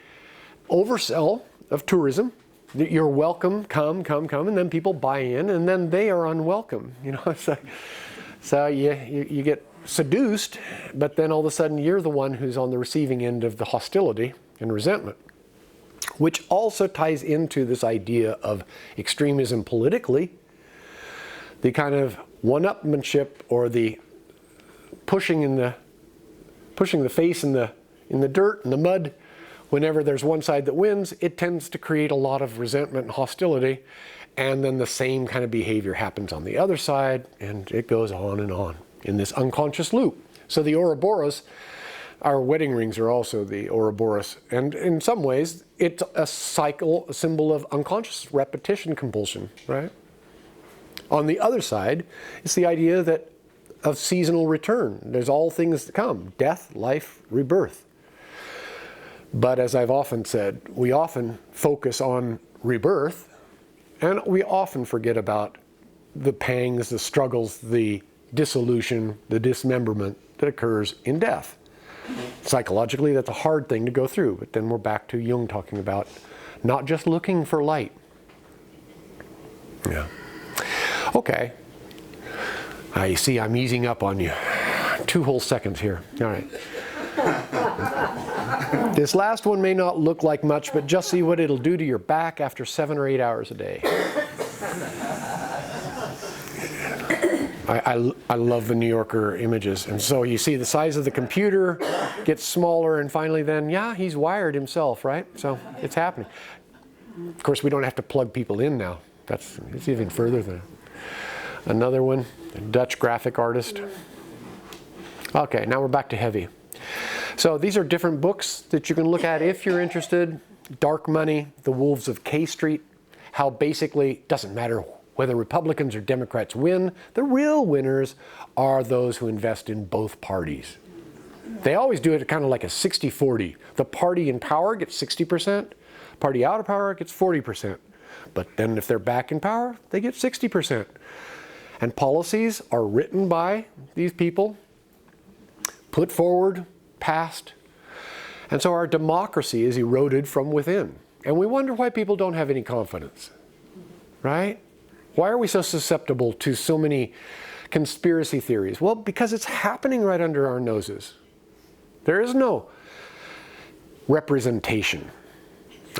oversell of tourism. You're welcome, come, and then people buy in, and then they are unwelcome. You know, so you get seduced, but then all of a sudden you're the one who's on the receiving end of the hostility and resentment, which also ties into this idea of extremism politically, the kind of one-upmanship or the pushing the face in the dirt and the mud. Whenever there's one side that wins, it tends to create a lot of resentment and hostility, and then the same kind of behavior happens on the other side, and it goes on and on in this unconscious loop. So the Ouroboros, Our wedding rings are also the Ouroboros. And in some ways, it's a symbol of unconscious repetition compulsion, right? On the other side, it's the idea that of seasonal return. There's all things to come: death, life, rebirth. But as I've often said, we often focus on rebirth, and we often forget about the pangs, the struggles, the dissolution, the dismemberment that occurs in death. Psychologically, that's a hard thing to go through, but then we're back to Jung talking about not just looking for light. Yeah. Okay. You see, I'm easing up on you. 2 whole seconds here. All right. This last one may not look like much, but just see what it'll do to your back after 7 or 8 hours a day. I love the New Yorker images. And so you see the size of the computer gets smaller, and finally then, yeah, he's wired himself, right? So it's happening. Of course, we don't have to plug people in now. It's even further than another one, a Dutch graphic artist. Okay, now we're back to heavy. So these are different books that you can look at if you're interested. Dark Money, The Wolves of K Street, how basically doesn't matter whether Republicans or Democrats win, the real winners are those who invest in both parties. They always do it kind of like a 60-40. The party in power gets 60%, party out of power gets 40%. But then if they're back in power, they get 60%. And policies are written by these people, put forward, passed. And so our democracy is eroded from within. And we wonder why people don't have any confidence, right? Why are we so susceptible to so many conspiracy theories? Well, because it's happening right under our noses. There is no representation.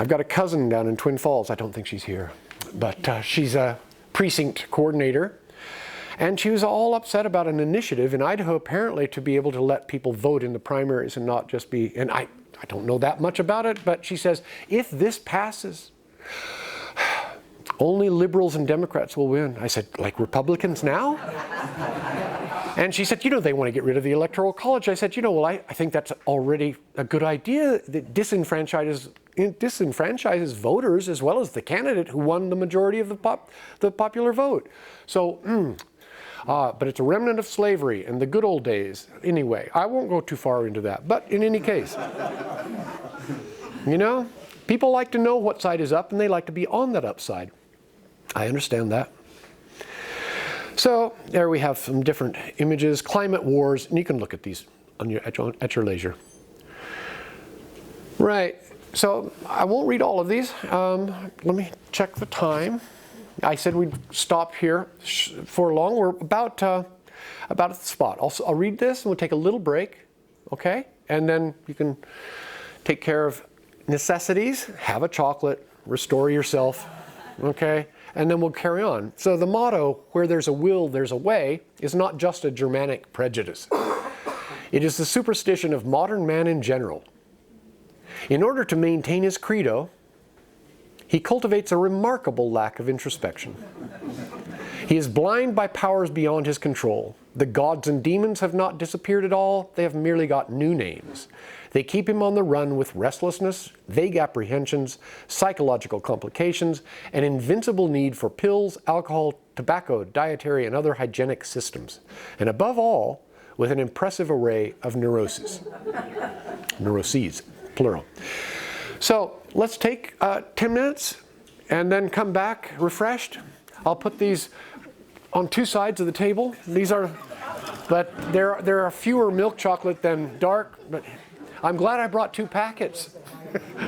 I've got a cousin down in Twin Falls. I don't think she's here, but she's a precinct coordinator. And she was all upset about an initiative in Idaho, apparently, to be able to let people vote in the primaries and not just be, and I don't know that much about it, but she says, if this passes, only liberals and Democrats will win. I said, like Republicans now? And she said, they want to get rid of the Electoral College. I said, well, I think that's already a good idea that disenfranchises voters as well as the candidate who won the majority of the popular vote. So, but it's a remnant of slavery and the good old days. Anyway, I won't go too far into that. But in any case, people like to know what side is up and they like to be on that upside. I understand that. So there we have some different images, climate wars, and you can look at these at your leisure. Right, so I won't read all of these. Let me check the time. I said we'd stop here for long. We're about at the spot. I'll read this and we'll take a little break, okay? And then you can take care of necessities, have a chocolate, restore yourself, okay? And then we'll carry on. So the motto, where there's a will, there's a way, is not just a Germanic prejudice. It is the superstition of modern man in general. In order to maintain his credo, he cultivates a remarkable lack of introspection. He is blind by powers beyond his control. The gods and demons have not disappeared at all. They have merely got new names. They keep him on the run with restlessness, vague apprehensions, psychological complications, an invincible need for pills, alcohol, tobacco, dietary, and other hygienic systems. And above all, with an impressive array of neuroses. Neuroses, plural. So let's take 10 minutes and then come back refreshed. I'll put these on 2 sides of the table. But there are fewer milk chocolate than dark, but I'm glad I brought 2 packets.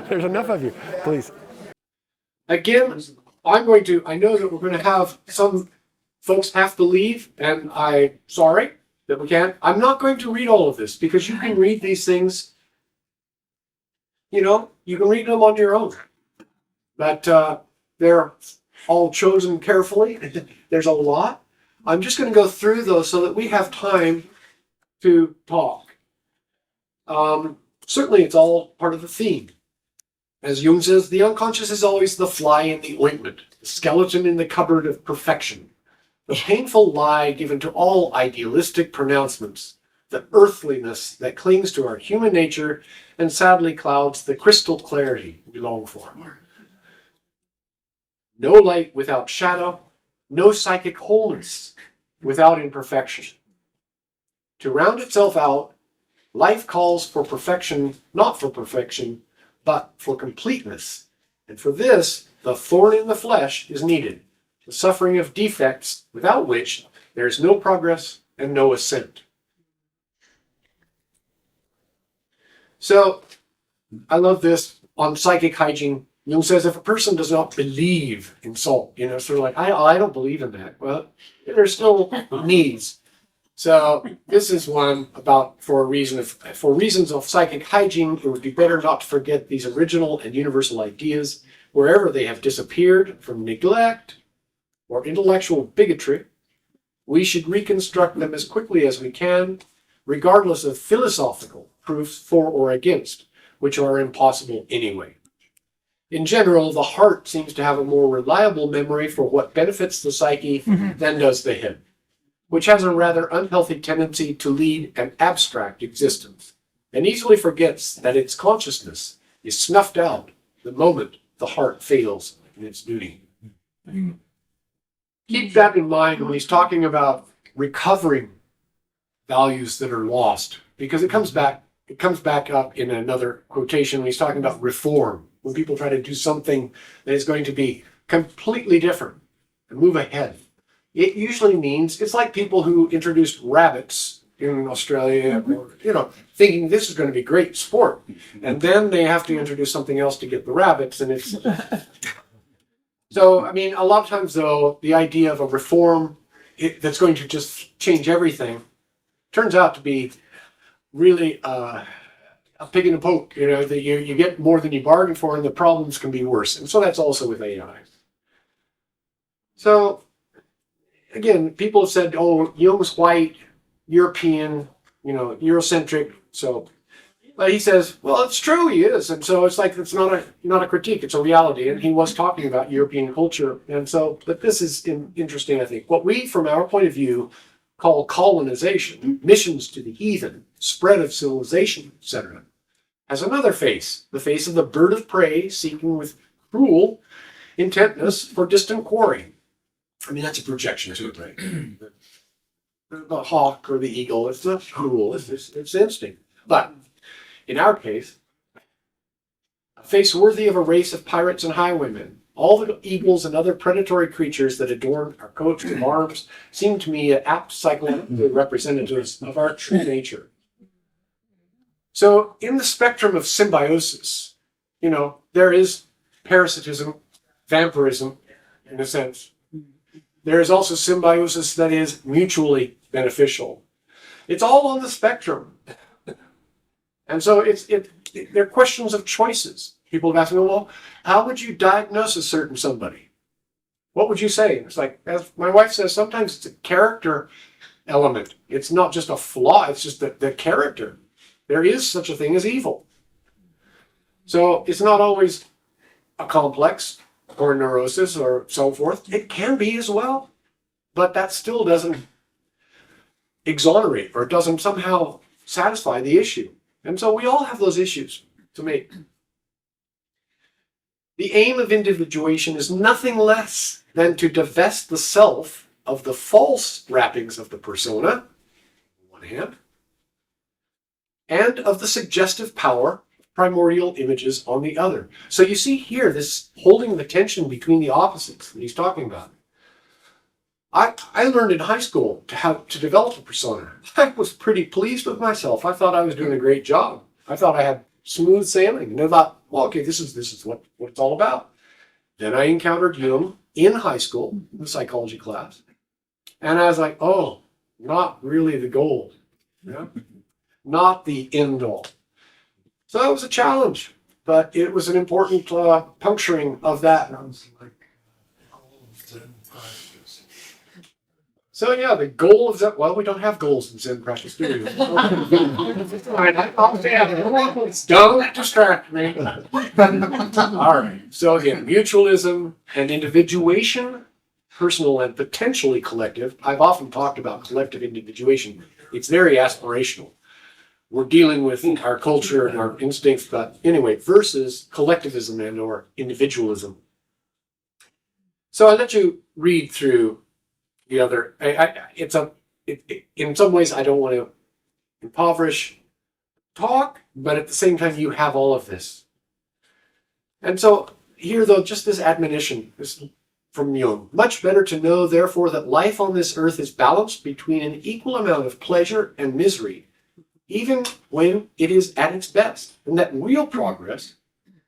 There's enough of you, please. Again, I know that we're going to have some folks have to leave, and I'm sorry that we can't. I'm not going to read all of this because you can read these things, you can read them on your own. But they're all chosen carefully. There's a lot. I'm just going to go through those so that we have time to talk. Certainly it's all part of the theme. As Jung says, the unconscious is always the fly in the ointment, the skeleton in the cupboard of perfection, the painful lie given to all idealistic pronouncements, the earthliness that clings to our human nature and sadly clouds the crystal clarity we long for. No light without shadow, no psychic wholeness without imperfection. To round itself out, life calls for perfection, not for perfection, but for completeness. And for this, the thorn in the flesh is needed, the suffering of defects without which there is no progress and no ascent. So, I love this on psychic hygiene. Jung says if a person does not believe in soul, sort of like, I don't believe in that. Well, there's still needs. So this is one about for reasons of psychic hygiene, it would be better not to forget these original and universal ideas wherever they have disappeared from neglect or intellectual bigotry. We should reconstruct them as quickly as we can, regardless of philosophical proofs for or against, which are impossible anyway. In general, the heart seems to have a more reliable memory for what benefits the psyche than does the head, which has a rather unhealthy tendency to lead an abstract existence, and easily forgets that its consciousness is snuffed out the moment the heart fails in its duty. Keep that in mind when he's talking about recovering values that are lost, because it comes back up in another quotation when he's talking about reform, when people try to do something that is going to be completely different and move ahead. It usually means, it's like people who introduced rabbits in Australia, or, thinking this is going to be great sport. And then they have to introduce something else to get the rabbits. And it's, so, a lot of times though, the idea of a reform that's going to just change everything turns out to be really a pig in a poke, that you get more than you bargained for and the problems can be worse. And so that's also with AI. So, again, people have said, oh, Jung's white, European, Eurocentric. So, but he says, well, it's true, he is. And so it's like, it's not a critique, it's a reality. And he was talking about European culture. And so, but this is interesting, I think. What we, from our point of view, call colonization, missions to the heathen, spread of civilization, etc., has another face, the face of the bird of prey seeking with cruel intentness for distant quarry. That's a projection to it, right? The hawk or the eagle, it's not cruel, it's instinct. But in our case, a face worthy of a race of pirates and highwaymen. All the eagles and other predatory creatures that adorn our coats of arms seem to me apt psychological representatives of our true nature. So in the spectrum of symbiosis, there is parasitism, vampirism, in a sense. There is also symbiosis that is mutually beneficial. It's all on the spectrum. And so they're questions of choices. People have asked me, well, how would you diagnose a certain somebody? What would you say? It's like, as my wife says, sometimes it's a character element. It's not just a flaw, it's just the character. There is such a thing as evil. So it's not always a complex or neurosis or so forth. It can be as well, but that still doesn't exonerate or doesn't somehow satisfy the issue. And so we all have those issues to make. The aim of individuation is nothing less than to divest the self of the false wrappings of the persona, on one hand, and of the suggestive power of primordial images on the other. So you see here this holding the tension between the opposites that he's talking about. I learned in high school to develop a persona. I was pretty pleased with myself. I thought I was doing a great job. I thought I had smooth sailing. And I thought, well, okay, this is what it's all about. Then I encountered Jung in high school, in the psychology class. And I was like, oh, not really the goal. Not the end all. So that was a challenge, but it was an important puncturing of that. So yeah, the goal of Zen, well, we don't have goals in Zen practice, do we? Don't distract me. All right, so again, mutualism and individuation personal and potentially collective. I've often talked about collective individuation. It's very aspirational. We're dealing with our culture and our instincts, but anyway, versus collectivism and or individualism. So I'll let you read through the other. In some ways, I don't want to impoverish talk, but at the same time, you have all of this. And so here, though, just this admonition is from Jung. Much better to know, therefore, that life on this earth is balanced between an equal amount of pleasure and misery, even when it is at its best, and that real progress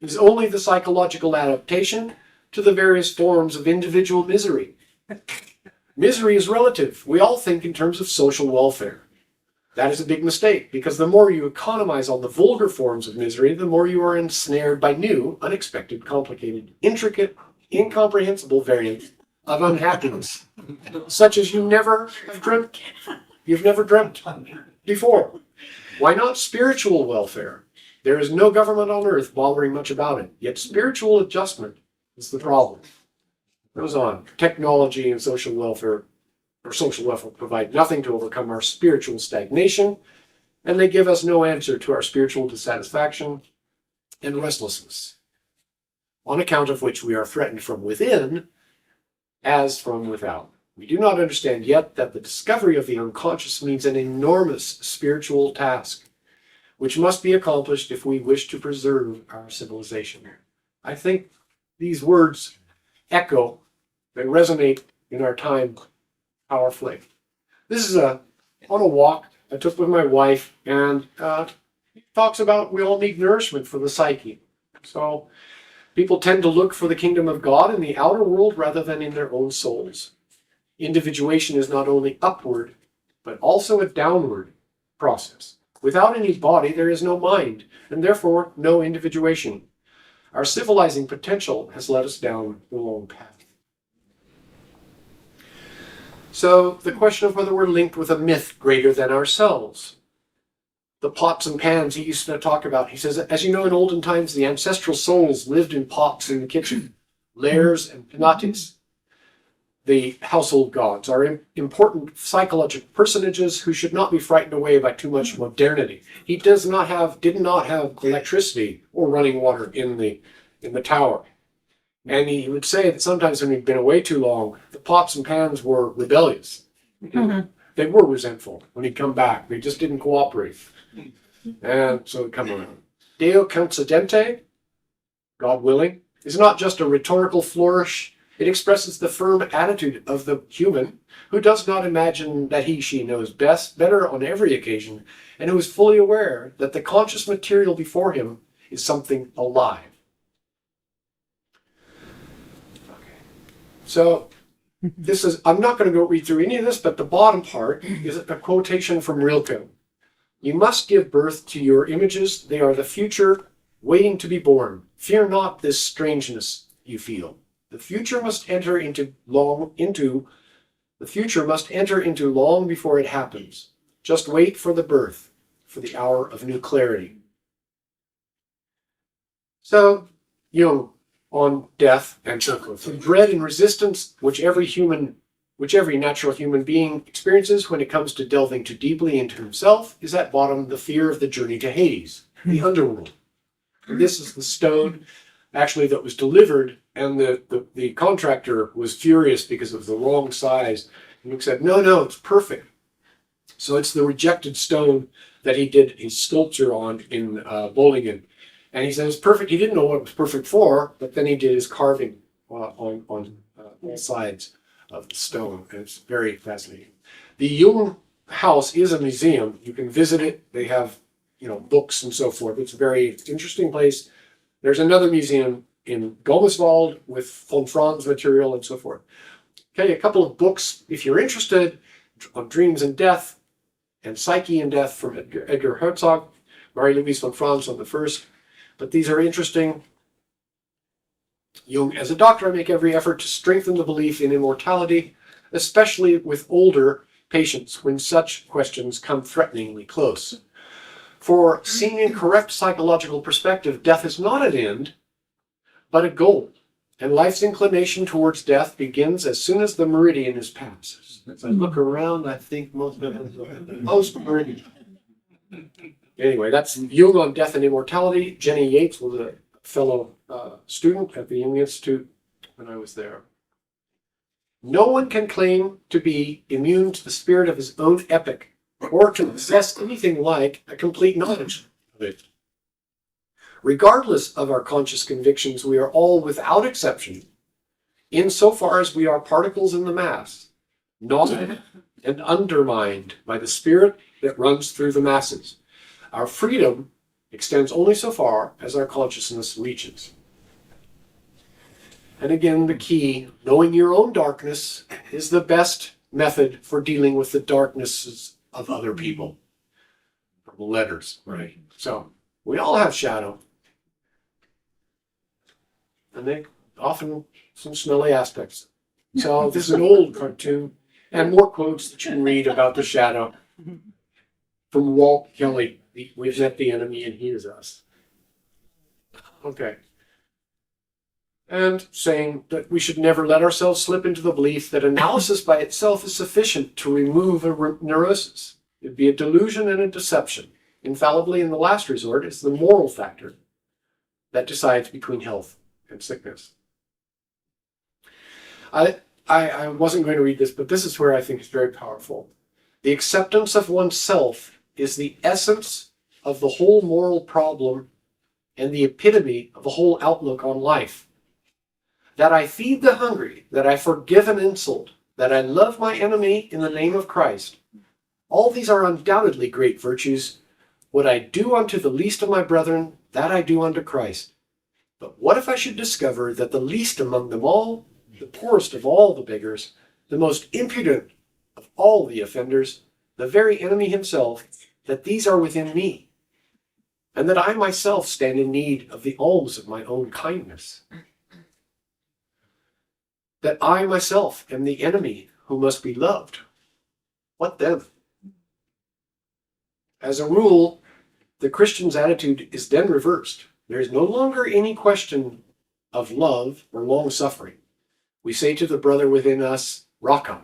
is only the psychological adaptation to the various forms of individual misery. Misery is relative. We all think in terms of social welfare. That is a big mistake, because the more you economize on the vulgar forms of misery, the more you are ensnared by new, unexpected, complicated, intricate, incomprehensible variants of unhappiness, such as you've never dreamt before. Why not spiritual welfare? There is no government on earth bothering much about it, yet spiritual adjustment is the problem. It goes on. Technology and social welfare provide nothing to overcome our spiritual stagnation, and they give us no answer to our spiritual dissatisfaction and restlessness, on account of which we are threatened from within as from without. We do not understand yet that the discovery of the unconscious means an enormous spiritual task, which must be accomplished if we wish to preserve our civilization. I think these words echo, they resonate in our time powerfully. This is on a walk I took with my wife, and he talks about we all need nourishment for the psyche. So people tend to look for the kingdom of God in the outer world rather than in their own souls. Individuation is not only upward, but also a downward process. Without any body, there is no mind, and therefore no individuation. Our civilizing potential has led us down the wrong path. So the question of whether we're linked with a myth greater than ourselves. The pots and pans he used to talk about. He says, as you know, in olden times, the ancestral souls lived in pots in the kitchen. Lares and penates, the household gods, are important psychological personages who should not be frightened away by too much modernity. He did not have electricity or running water in the tower. And he would say that sometimes when he'd been away too long, the pots and pans were rebellious. Mm-hmm. They were resentful when he'd come back. They just didn't cooperate. And so it'd come around. Deo concedente, God willing, is not just a rhetorical flourish. It expresses the firm attitude of the human who does not imagine that she knows better on every occasion, and who is fully aware that the conscious material before him is something alive. So I'm not going to go read through any of this, but the bottom part is a quotation from Rilke. You must give birth to your images. They are the future waiting to be born. Fear not this strangeness you feel. The future must enter into long before it happens. Just wait for the birth, for the hour of new clarity. So, Jung, on death and so forth. The dread and resistance which every natural human being experiences when it comes to delving too deeply into himself is at bottom the fear of the journey to Hades, the underworld. And this is the stone actually that was delivered, and the contractor was furious because of the wrong size. And he said, no, it's perfect. So it's the rejected stone that he did his sculpture on in Bollingen. And he said it's perfect. He didn't know what it was perfect for, but then he did his carving on all sides of the stone. And it's very fascinating. The Jung house is a museum. You can visit it. They have, books and so forth. It's a very interesting place. There's another museum in Gomeswald with von Franz material and so forth. Okay, a couple of books, if you're interested, on Dreams and Death and Psyche and Death from Edgar Herzog, Marie-Louise von Franz on the first. But these are interesting. Jung, as a doctor, I make every effort to strengthen the belief in immortality, especially with older patients when such questions come threateningly close. For seen in correct psychological perspective, death is not an end, but a goal. And life's inclination towards death begins as soon as the meridian is passed. As I look around, I think most of it is post-meridian. Anyway, that's Jung on Death and Immortality. Jenny Yates was a fellow student at the Jung Institute when I was there. No one can claim to be immune to the spirit of his own epoch or to possess anything like a complete knowledge of it. Regardless of our conscious convictions, we are all, without exception, insofar as we are particles in the mass, gnawed and undermined by the spirit that runs through the masses. Our freedom extends only so far as our consciousness reaches. And again, the key, knowing your own darkness, is the best method for dealing with the darknesses of other people. From letters, right? So, we all have shadow. And they often some smelly aspects. So this is an old cartoon, and more quotes that you can read about the shadow from Walt Kelly. We've met the enemy and he is us. Okay. And saying that we should never let ourselves slip into the belief that analysis by itself is sufficient to remove a neurosis. It'd be a delusion and a deception. Infallibly, in the last resort, it's the moral factor that decides between health and sickness. I wasn't going to read this, but this is where I think it's very powerful. The acceptance of oneself is the essence of the whole moral problem and the epitome of the whole outlook on life. That I feed the hungry, that I forgive an insult, that I love my enemy in the name of Christ. All these are undoubtedly great virtues. What I do unto the least of my brethren, that I do unto Christ. But what if I should discover that the least among them all, the poorest of all the beggars, the most impudent of all the offenders, the very enemy himself, that these are within me, and that I myself stand in need of the alms of my own kindness? That I myself am the enemy who must be loved. What then? As a rule, the Christian's attitude is then reversed. There is no longer any question of love or long-suffering. We say to the brother within us, Raka,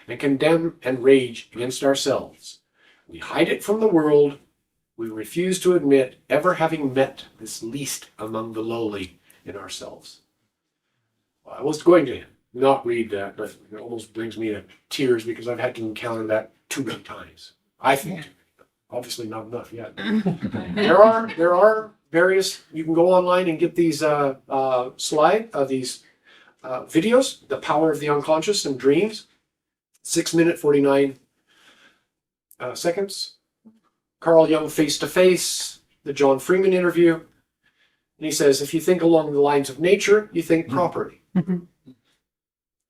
and condemn and rage against ourselves. We hide it from the world. We refuse to admit ever having met this least among the lowly in ourselves. Well, I was going to not read that, but it almost brings me to tears because I've had to encounter that too many times. I think, obviously not enough yet. There are various, you can go online and get these videos, The Power of the Unconscious and Dreams, 6 minute 49 seconds. Carl Jung Face to Face, the John Freeman interview. And he says, if you think along the lines of nature, you think properly.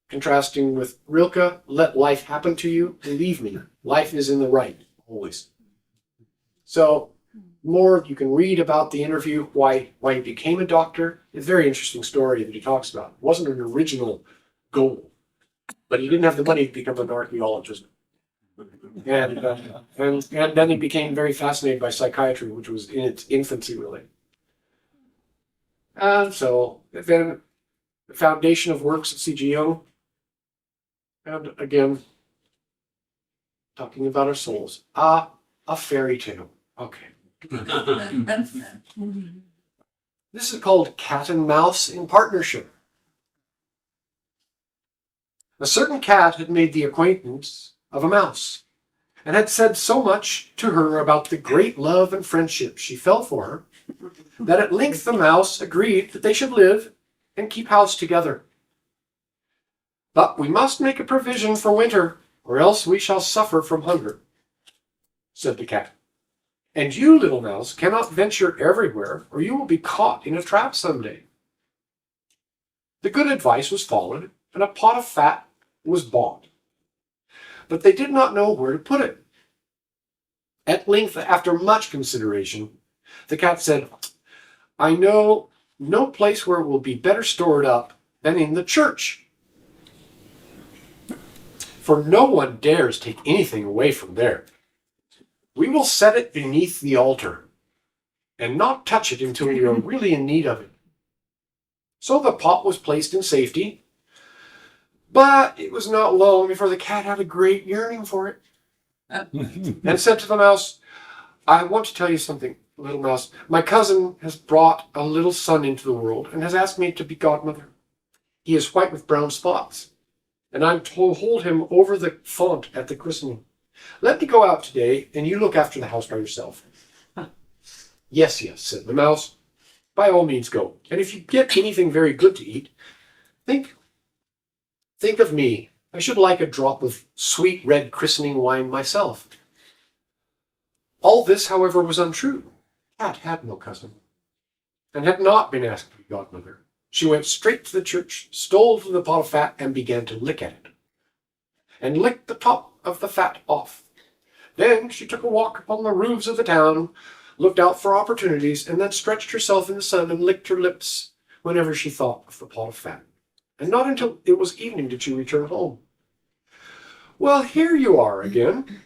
Contrasting with Rilke, let life happen to you, believe me, life is in the right, always. So, more you can read about the interview, why he became a doctor. It's a very interesting story that he talks about. It wasn't an original goal, but he didn't have the money to become an archaeologist. And then he became very fascinated by psychiatry, which was in its infancy, really. And so, then the foundation of works of C.G. Jung. And again, talking about our souls. A fairy tale. Okay. This is called cat and mouse in partnership. A certain cat had made the acquaintance of a mouse, and had said so much to her about the great love and friendship she felt for her, that at length the mouse agreed that they should live and keep house together. But we must make a provision for winter, or else we shall suffer from hunger, said the cat. And you, little mouse, cannot venture everywhere, or you will be caught in a trap someday. The good advice was followed, and a pot of fat was bought. But they did not know where to put it. At length, after much consideration, the cat said, I know no place where it will be better stored up than in the church. For no one dares take anything away from there. We will set it beneath the altar, and not touch it until we are really in need of it. So the pot was placed in safety, but it was not long before the cat had a great yearning for it, and said to the mouse, I want to tell you something, little mouse. My cousin has brought a little son into the world and has asked me to be godmother. He is white with brown spots, and I'm to hold him over the font at the christening. Let me go out today, and you look after the house by yourself. Yes, yes, said the mouse. By all means go. And if you get anything very good to eat, think of me. I should like a drop of sweet red christening wine myself. All this, however, was untrue. Cat had no cousin, and had not been asked to be godmother. She went straight to the church, stole from the pot of fat, and began to lick at it, and licked the top of the fat off. Then she took a walk upon the roofs of the town, looked out for opportunities, and then stretched herself in the sun and licked her lips whenever she thought of the pot of fat. And not until it was evening did she return home. Well, here you are again,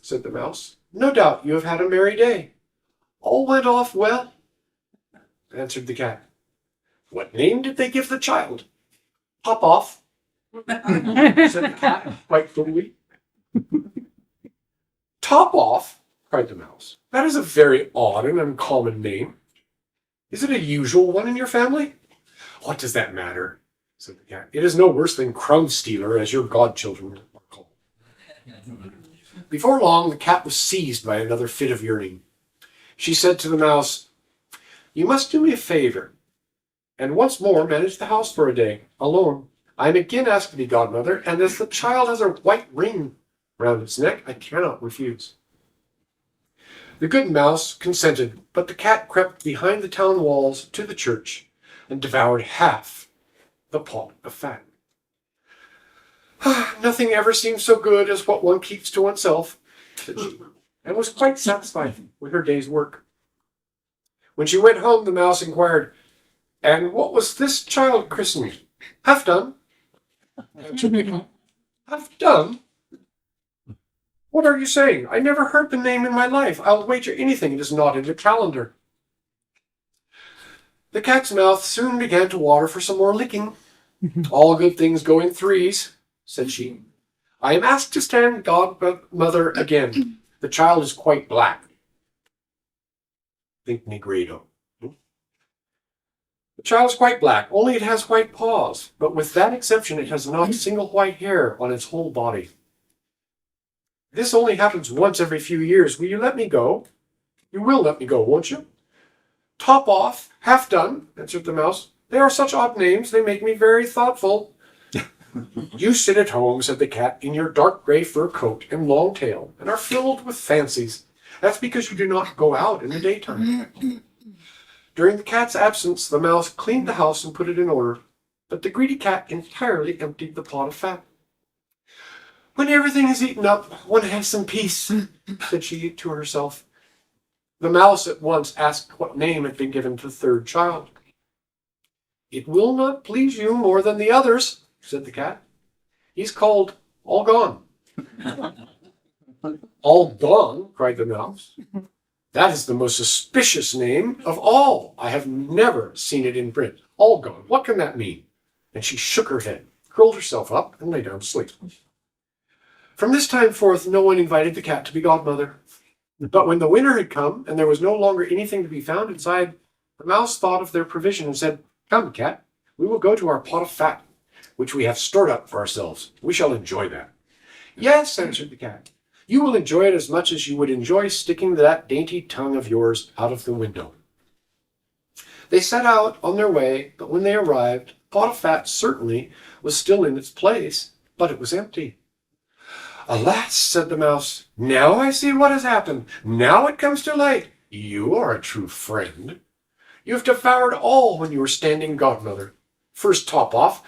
said the mouse. No doubt you have had a merry day. All went off well, answered the cat. What name did they give the child? Pop off, said the cat, quite coolly. Top off, cried the mouse. That is a very odd and uncommon name. Is it a usual one in your family? What does that matter, said the cat. It is no worse than crumb stealer, as your godchildren are called. Before long, the cat was seized by another fit of yearning. She said to the mouse, You must do me a favor, and once more manage the house for a day, alone. I am again asked to be godmother, and as the child has a white ring round its neck, I cannot refuse. The good mouse consented, but the cat crept behind the town walls to the church and devoured half the pot of fat. Nothing ever seems so good as what one keeps to oneself, said she, and was quite satisfied with her day's work. When she went home, the mouse inquired, And what was this child christened? Half done. Half done? What are you saying? I never heard the name in my life. I'll wager anything it is not in your calendar. The cat's mouth soon began to water for some more licking. All good things go in threes, said she. I am asked to stand godmother again. The child is quite black. Think negredo. The child is quite black, only it has white paws, but with that exception it has not a single white hair on its whole body. This only happens once every few years. Will you let me go? You will let me go, won't you? Top off, half done, answered the mouse. They are such odd names, they make me very thoughtful. You sit at home, said the cat, in your dark gray fur coat and long tail, and are filled with fancies. That's because you do not go out in the daytime. During the cat's absence, the mouse cleaned the house and put it in order, but the greedy cat entirely emptied the pot of fat. When everything is eaten up, one has some peace, said she to herself. The mouse at once asked what name had been given to the third child. It will not please you more than the others, said the cat. He's called All Gone. All Gone, cried the mouse. That is the most suspicious name of all. I have never seen it in print. All Gone. What can that mean? And she shook her head, curled herself up, and lay down to sleep. From this time forth, no one invited the cat to be godmother. But when the winter had come, and there was no longer anything to be found inside, the mouse thought of their provision and said, Come, cat, we will go to our pot of fat, which we have stored up for ourselves. We shall enjoy that. Yes, answered the cat. You will enjoy it as much as you would enjoy sticking that dainty tongue of yours out of the window. They set out on their way, but when they arrived, the pot of fat certainly was still in its place, but it was empty. Alas, said the mouse, now I see what has happened. Now it comes to light. You are a true friend. You have devoured all when you were standing godmother. First top off,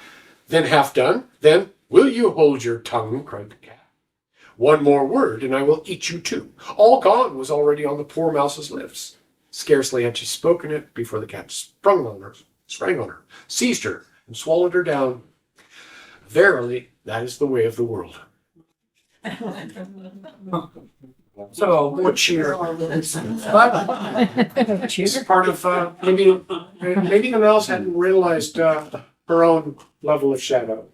then half done, then will you hold your tongue, cried the cat. One more word, and I will eat you too. All Gone was already on the poor mouse's lips. Scarcely had she spoken it before the cat sprang on her, seized her, and swallowed her down. Verily, that is the way of the world. So, good cheer. But it's part of maybe Maybe the mouse hadn't realized her own level of shadow.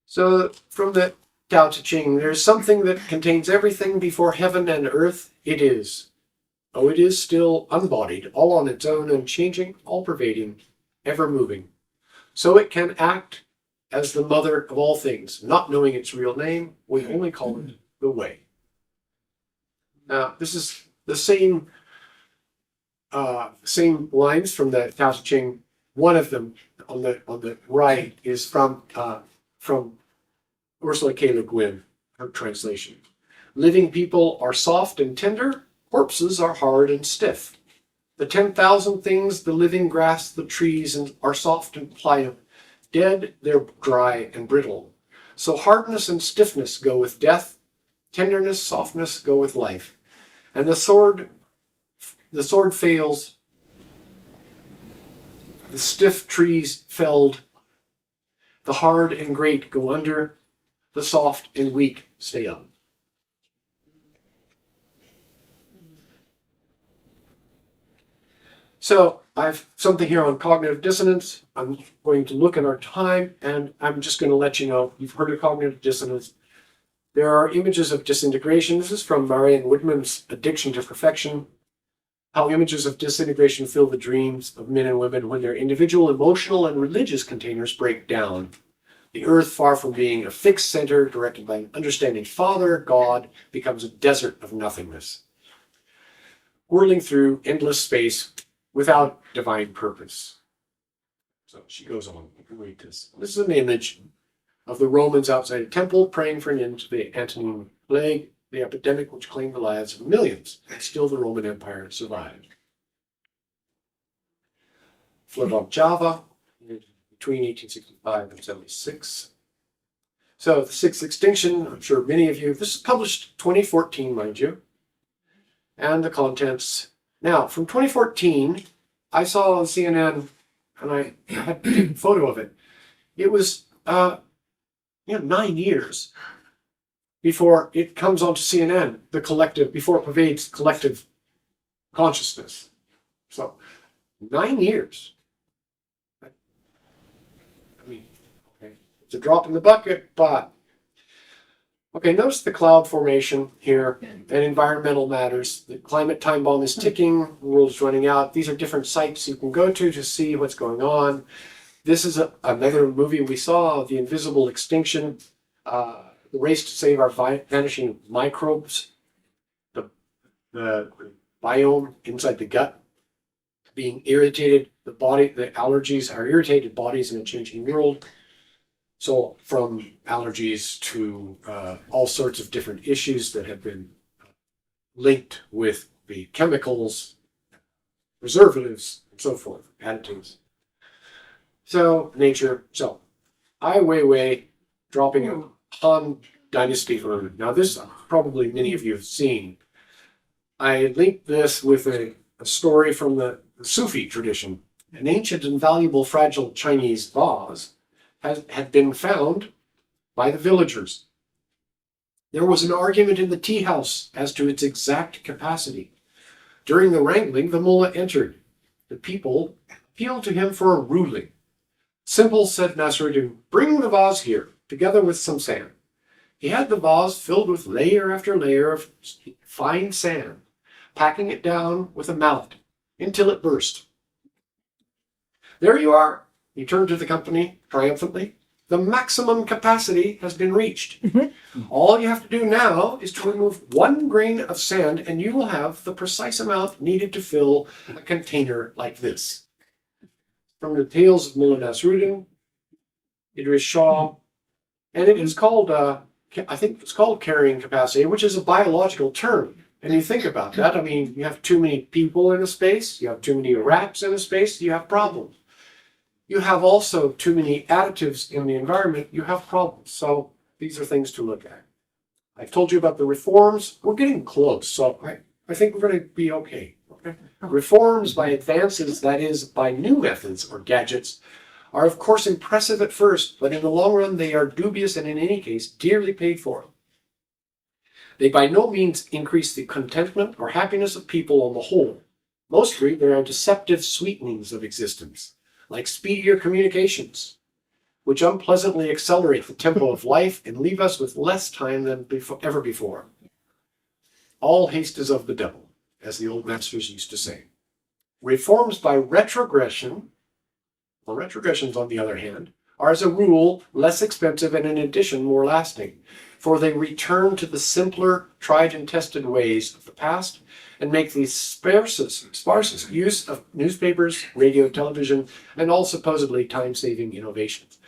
So from the Tao Te Ching, there's something that contains everything before heaven and earth. It is. Oh, it is still unbodied, all on its own, unchanging, all-pervading, ever-moving. So it can act as the mother of all things. Not knowing its real name, we only call it the way. Now, this is the same lines from the Tao Te Ching. One of them on the right is from Ursula K. Le Guin, her translation. Living people are soft and tender, corpses are hard and stiff. The 10,000 things, the living grass, the trees, are soft and pliant. Dead, they're dry and brittle. So hardness and stiffness go with death, tenderness, softness go with life. And the sword fails, the stiff trees felled, the hard and great go under, the soft and weak stay up. So I've something here on cognitive dissonance. I'm going to look at our time, and I'm just going to let you know, you've heard of cognitive dissonance. There are images of disintegration. This is from Marianne Woodman's Addiction to Perfection. How images of disintegration fill the dreams of men and women when their individual emotional and religious containers break down. The earth, far from being a fixed center directed by an understanding Father, God, becomes a desert of nothingness, whirling through endless space without divine purpose. So she goes on. You can read this. This is an image of the Romans outside a temple praying for an end to the Antonine Plague, the epidemic which claimed the lives of millions, and still the Roman Empire survived. Flevov Java, between 1865 and 76. So the sixth extinction, I'm sure many of you, this is published 2014, mind you, and the contents. Now, from 2014, I saw on CNN, and I had a photo of it. It was 9 years before it comes onto CNN, the collective, before it pervades collective consciousness. So, 9 years. I mean, okay, it's a drop in the bucket, but okay, notice the cloud formation here and environmental matters. The climate time bomb is ticking, the world is running out. These are different sites you can go to see what's going on. This is another movie we saw, The Invisible Extinction, the race to save our vanishing microbes, the biome inside the gut being irritated, the allergies are irritated bodies in a changing world. So from allergies to all sorts of different issues that have been linked with the chemicals, preservatives, and so forth, additives. So nature. So Ai Weiwei dropping a Han Dynasty urn. Now this probably many of you have seen. I linked this with a story from the Sufi tradition. An ancient and valuable fragile Chinese vase had been found by the villagers. There was an argument in the tea house as to its exact capacity. During the wrangling, the mullah entered. The people appealed to him for a ruling. Simple, said Nasruddin, bring the vase here, together with some sand. He had the vase filled with layer after layer of fine sand, packing it down with a mallet until it burst. There you are, he turned to the company triumphantly. The maximum capacity has been reached. All you have to do now is to remove 1 grain of sand and you will have the precise amount needed to fill a container like this. From the Tales of Mullah Nasruddin, Idris Shah, and it is called, I think it's called carrying capacity, which is a biological term. And you think about that, I mean, you have too many people in a space, you have too many rats in a space, you have problems. You have also too many additives in the environment, you have problems. So these are things to look at. I've told you about the reforms. We're getting close, so I think we're going to be okay. Reforms by advances, that is, by new methods or gadgets, are of course impressive at first, but in the long run they are dubious and in any case dearly paid for. They by no means increase the contentment or happiness of people on the whole. Mostly, there are deceptive sweetenings of existence, like speedier communications, which unpleasantly accelerate the tempo of life and leave us with less time than ever before. All haste is of the devil, as the old masters used to say. Reforms by retrogression, or retrogressions on the other hand, are as a rule less expensive and in addition more lasting, for they return to the simpler, tried and tested ways of the past and make the sparsest use of newspapers, radio, television, and all supposedly time-saving innovations.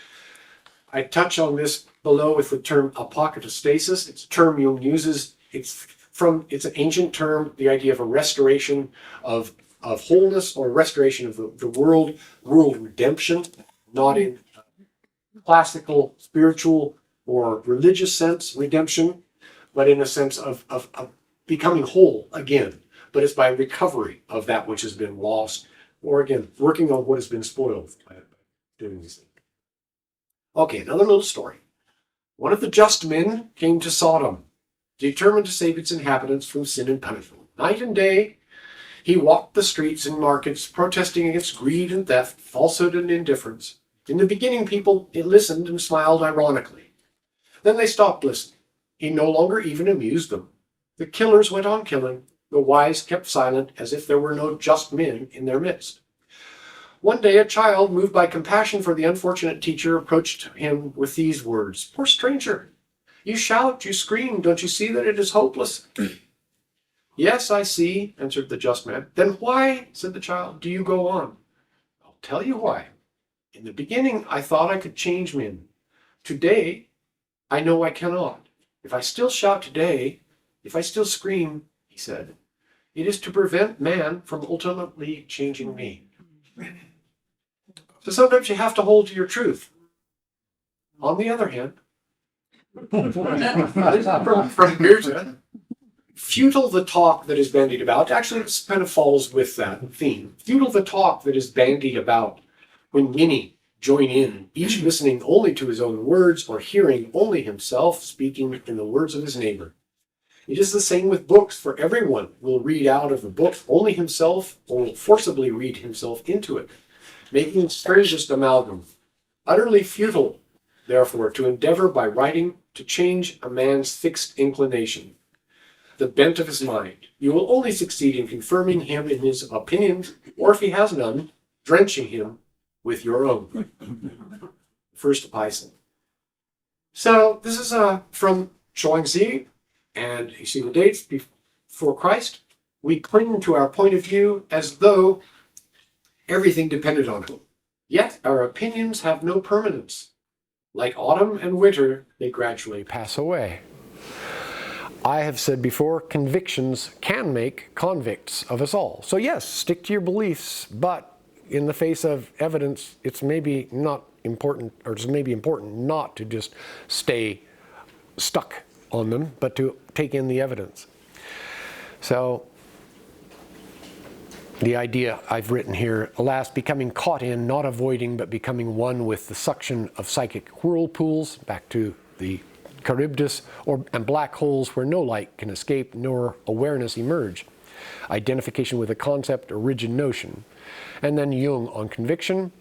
I touch on this below with the term apokatastasis. It's a term Jung uses. It's an ancient term, the idea of a restoration of wholeness or restoration of the world redemption, not in classical, spiritual, or religious sense redemption, but in a sense of becoming whole again. But it's by recovery of that which has been lost, or again, working on what has been spoiled by doing these things. Okay, another little story. One of the just men came to Sodom, determined to save its inhabitants from sin and punishment. Night and day, he walked the streets and markets, protesting against greed and theft, falsehood and indifference. In the beginning, people listened and smiled ironically. Then they stopped listening. He no longer even amused them. The killers went on killing. The wise kept silent, as if there were no just men in their midst. One day, a child, moved by compassion for the unfortunate teacher, approached him with these words, "Poor stranger, you shout, you scream, don't you see that it is hopeless?" "Yes, I see," answered the just man. "Then why," said the child, "do you go on?" "I'll tell you why. In the beginning, I thought I could change men. Today, I know I cannot. If I still shout today, if I still scream," he said, "it is to prevent man from ultimately changing me." So sometimes you have to hold to your truth. On the other hand, from Goethe, futile the talk that is bandied about. Actually, this kind of falls with that theme. Futile the talk that is bandied about when many join in, each listening only to his own words or hearing only himself speaking in the words of his neighbor. It is the same with books, for everyone will read out of the book only himself or will forcibly read himself into it, making strangest amalgam. Utterly futile, therefore, to endeavor by writing to change a man's fixed inclination, the bent of his mind. You will only succeed in confirming him in his opinions, or if he has none, drenching him with your own. First epistle. So this is from Zhuangzi, and you see the dates before Christ. We cling to our point of view as though everything depended on it. Yet our opinions have no permanence. Like autumn and winter, they gradually pass away. I have said before, convictions can make convicts of us all. So yes, stick to your beliefs, but in the face of evidence, it's maybe not important, or it's maybe important not to just stay stuck on them, but to take in the evidence. So the idea I've written here, alas, becoming caught in, not avoiding, but becoming one with the suction of psychic whirlpools, back to the Charybdis, and black holes where no light can escape nor awareness emerge. Identification with a concept or rigid notion. And then Jung on conviction.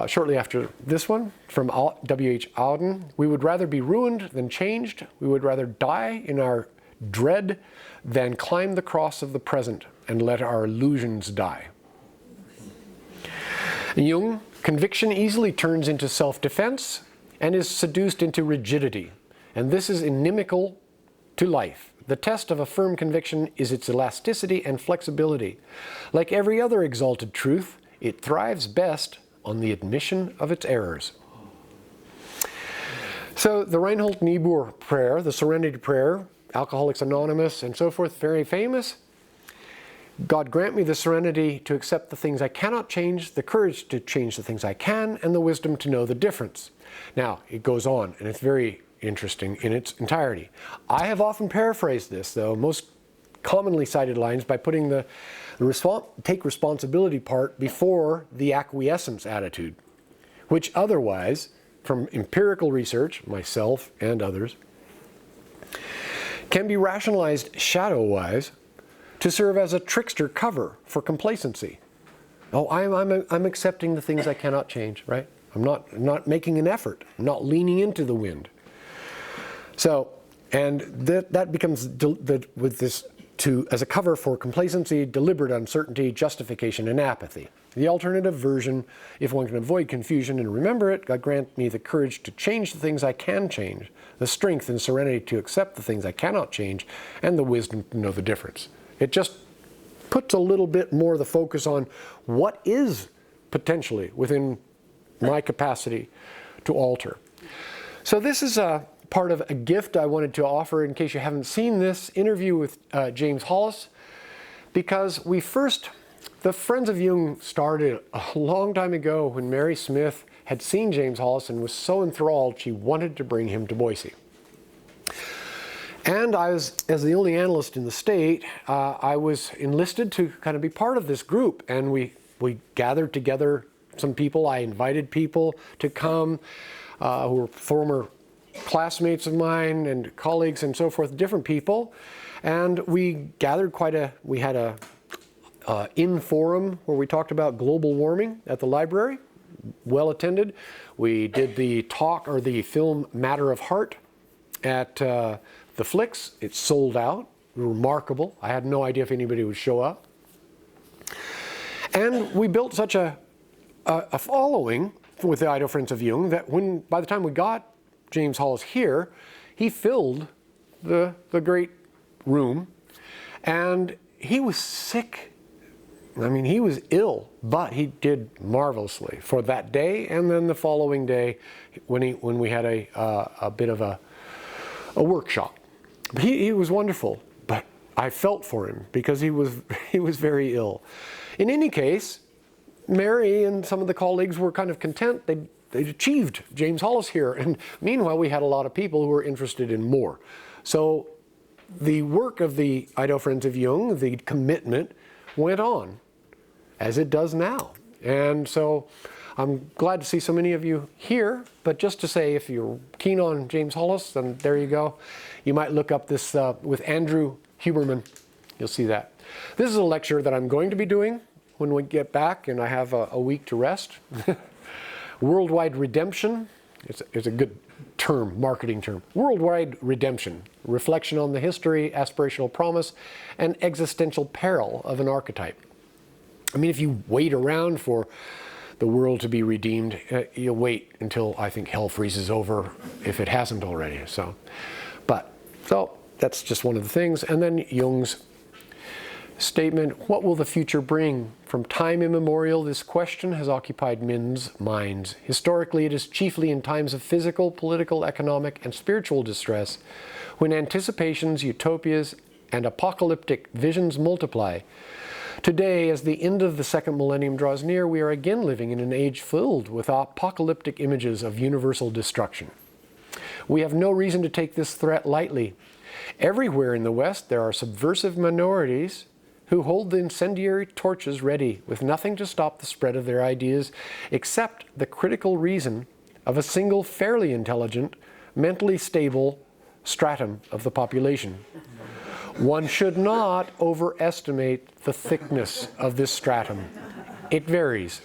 Shortly after this one, from W.H. Auden, we would rather be ruined than changed. We would rather die in our dread than climb the cross of the present and let our illusions die. Jung, conviction easily turns into self-defense and is seduced into rigidity. And this is inimical to life. The test of a firm conviction is its elasticity and flexibility. Like every other exalted truth, it thrives best on the admission of its errors. So the Reinhold Niebuhr prayer, the Serenity Prayer, Alcoholics Anonymous and so forth, very famous. God grant me the serenity to accept the things I cannot change, the courage to change the things I can, and the wisdom to know the difference. Now, it goes on, and it's very interesting in its entirety. I have often paraphrased this, though, most commonly cited lines by putting the take responsibility part before the acquiescence attitude, which otherwise, from empirical research, myself and others, can be rationalized shadow-wise to serve as a trickster cover for complacency. Oh, I'm accepting the things I cannot change, right? I'm not making an effort. I'm not leaning into the wind. So, and that becomes with this as a cover for complacency, deliberate uncertainty, justification, and apathy. The alternative version, if one can avoid confusion and remember it, God grant me the courage to change the things I can change, the strength and serenity to accept the things I cannot change, and the wisdom to know the difference. It just puts a little bit more of the focus on what is potentially within my capacity to alter. So this is a part of a gift I wanted to offer in case you haven't seen this interview with James Hollis, because the Friends of Jung started a long time ago when Mary Smith had seen James Hollis and was so enthralled she wanted to bring him to Boise. And as the only analyst in the state, I was enlisted to kind of be part of this group, and we gathered together some people. I invited people to come who were former classmates of mine and colleagues and so forth, different people, and we gathered we had a in-forum where we talked about global warming at the library, well attended. We did the talk or the film Matter of Heart at the Flicks. It sold out, remarkable. I had no idea if anybody would show up. And we built such a following with the Idaho Friends of Jung that by the time we got James Hollis here, he filled the great room, and he was sick. I mean, he was ill, but he did marvelously for that day, and then the following day when we had a bit of a workshop. He was wonderful, but I felt for him because he was very ill. In any case, Mary and some of the colleagues were kind of content. They'd achieved James Hollis here, and meanwhile we had a lot of people who were interested in more. So the work of the Idaho Friends of Jung, the commitment, went on, as it does now. And so I'm glad to see so many of you here, but just to say, if you're keen on James Hollis, then there you go. You might look up this with Andrew Huberman. You'll see that. This is a lecture that I'm going to be doing when we get back and I have a week to rest. Worldwide redemption. It's a good term, marketing term. Worldwide redemption, reflection on the history, aspirational promise, and existential peril of an archetype. I mean, if you wait around for the world to be redeemed, you'll wait until I think hell freezes over if it hasn't already. So that's just one of the things. And then Jung's statement, what will the future bring? From time immemorial, this question has occupied men's minds. Historically, it is chiefly in times of physical, political, economic, and spiritual distress, when anticipations, utopias, and apocalyptic visions multiply. Today, as the end of the second millennium draws near, we are again living in an age filled with apocalyptic images of universal destruction. We have no reason to take this threat lightly. Everywhere in the West, there are subversive minorities who hold the incendiary torches ready with nothing to stop the spread of their ideas except the critical reason of a single fairly intelligent, mentally stable stratum of the population. One should not overestimate the thickness of this stratum. It varies.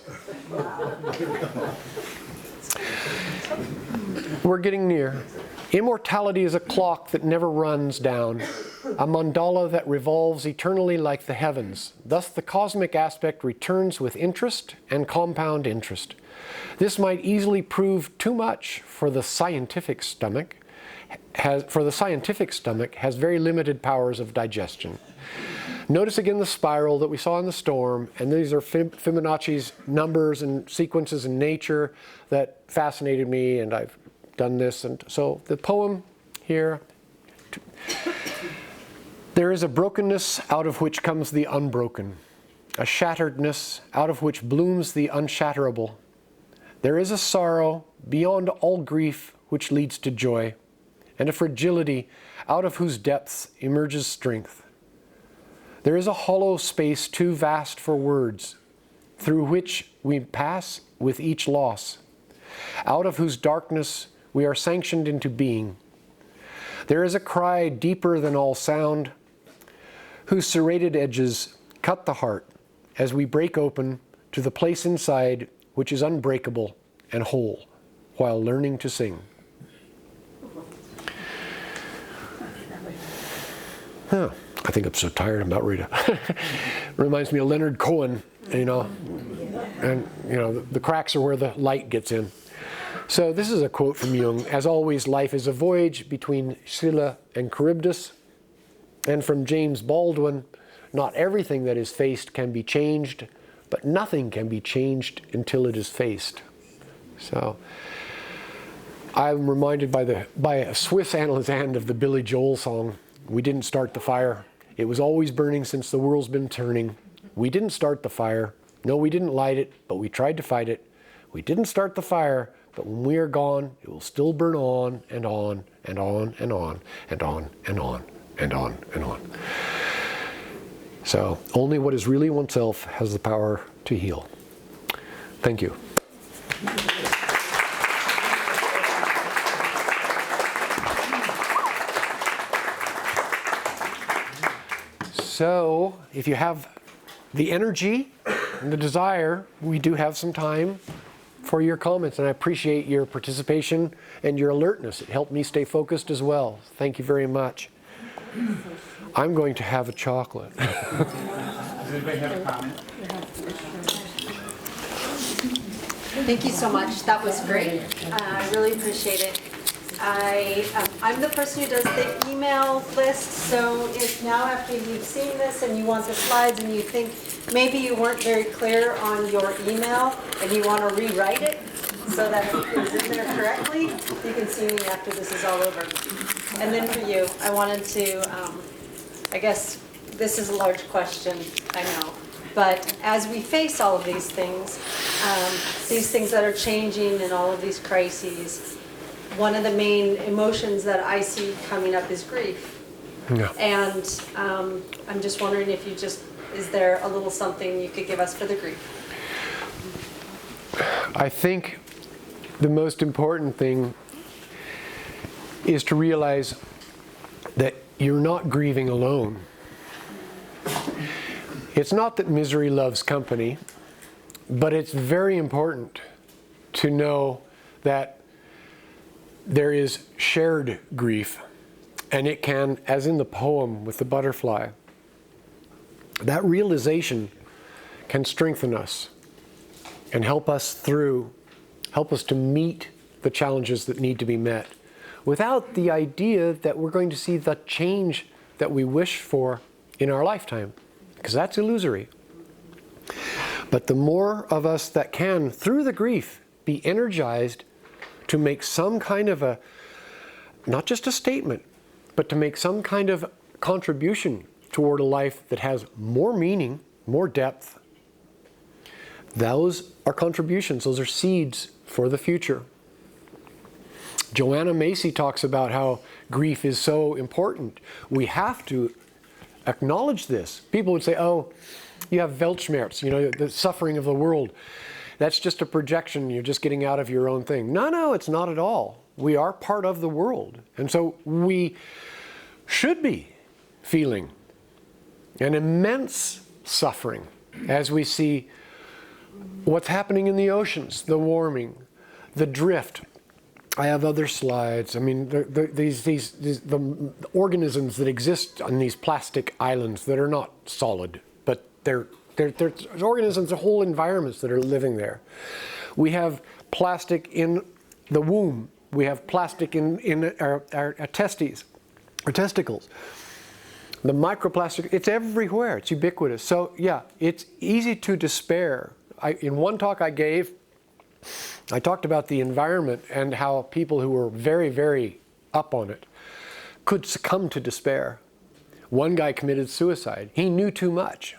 We're getting near. Immortality is a clock that never runs down, a mandala that revolves eternally like the heavens. Thus the cosmic aspect returns with interest and compound interest. This might easily prove too much for the scientific stomach. The scientific stomach has very limited powers of digestion. Notice again the spiral that we saw in the storm, and these are Fibonacci's numbers and sequences in nature that fascinated me, and I've done this. And so the poem here, there is a brokenness out of which comes the unbroken, a shatteredness out of which blooms the unshatterable. There is a sorrow beyond all grief which leads to joy, and a fragility out of whose depths emerges strength. There is a hollow space too vast for words, through which we pass with each loss, out of whose darkness we are sanctioned into being. There is a cry deeper than all sound, whose serrated edges cut the heart as we break open to the place inside which is unbreakable and whole while learning to sing. Huh. I think I'm so tired, I'm about ready to. Reminds me of Leonard Cohen, and the cracks are where the light gets in. So this is a quote from Jung. As always, life is a voyage between Scylla and Charybdis. And from James Baldwin, not everything that is faced can be changed, but nothing can be changed until it is faced. So I'm reminded by a Swiss analyst of the Billy Joel song, "We didn't start the fire. It was always burning since the world's been turning. We didn't start the fire. No, we didn't light it, but we tried to fight it. We didn't start the fire, but when we are gone, it will still burn on and on and on and on and on and on and on and on." So only what is really oneself has the power to heal. Thank you. So if you have the energy and the desire, we do have some time for your comments, and I appreciate your participation and your alertness. It helped me stay focused as well. Thank you very much. I'm going to have a chocolate. Does anybody have a comment? Thank you so much. That was great. I really appreciate it. I'm the person who does the email list, so if now after you've seen this and you want the slides and you think maybe you weren't very clear on your email and you want to rewrite it so that it is in there correctly, you can see me after this is all over. And then for you, I wanted to, I guess this is a large question, I know. But as we face all of these things that are changing and all of these crises, one of the main emotions that I see coming up is grief. Yeah. And I'm just wondering if is there a little something you could give us for the grief? I think the most important thing is to realize that you're not grieving alone. It's not that misery loves company, but it's very important to know that there is shared grief, and it can, as in the poem with the butterfly, that realization can strengthen us and help us to meet the challenges that need to be met without the idea that we're going to see the change that we wish for in our lifetime, because that's illusory. But the more of us that can, through the grief, be energized to make some kind of not just a statement, but to make some kind of contribution toward a life that has more meaning, more depth. Those are contributions, those are seeds for the future. Joanna Macy talks about how grief is so important. We have to acknowledge this. People would say, oh, you have Weltschmerz, the suffering of the world. That's just a projection. You're just getting out of your own thing. No, it's not at all. We are part of the world. And so we should be feeling an immense suffering as we see what's happening in the oceans, the warming, the drift. I have other slides. I mean, the organisms that exist on these plastic islands that are not solid, but they're organisms, the whole environments that are living there. We have plastic in the womb. We have plastic in our testes, our testicles. The microplastic, it's everywhere. It's ubiquitous. So yeah, it's easy to despair. In one talk I gave, I talked about the environment and how people who were very, very up on it could succumb to despair. One guy committed suicide. He knew too much.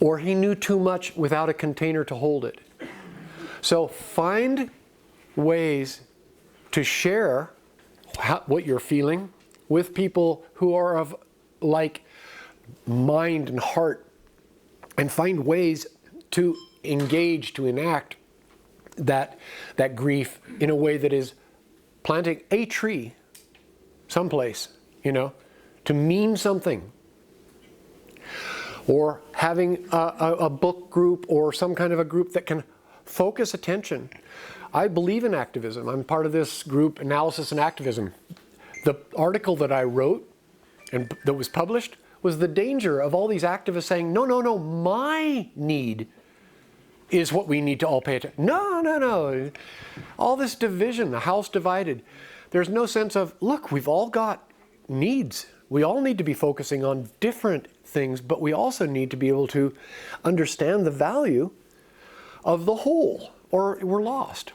Or he knew too much without a container to hold it. So find ways to share what you're feeling with people who are of like mind and heart, and find ways to engage, to enact that grief in a way that is planting a tree someplace, to mean something or having a book group or some kind of a group that can focus attention. I believe in activism. I'm part of this group, Analysis and Activism. The article that I wrote and that was published was the danger of all these activists saying, no, no, no, my need is what we need to all pay attention. No, no, no. All this division, the house divided. There's no sense of, look, we've all got needs. We all need to be focusing on different things, but we also need to be able to understand the value of the whole, or we're lost.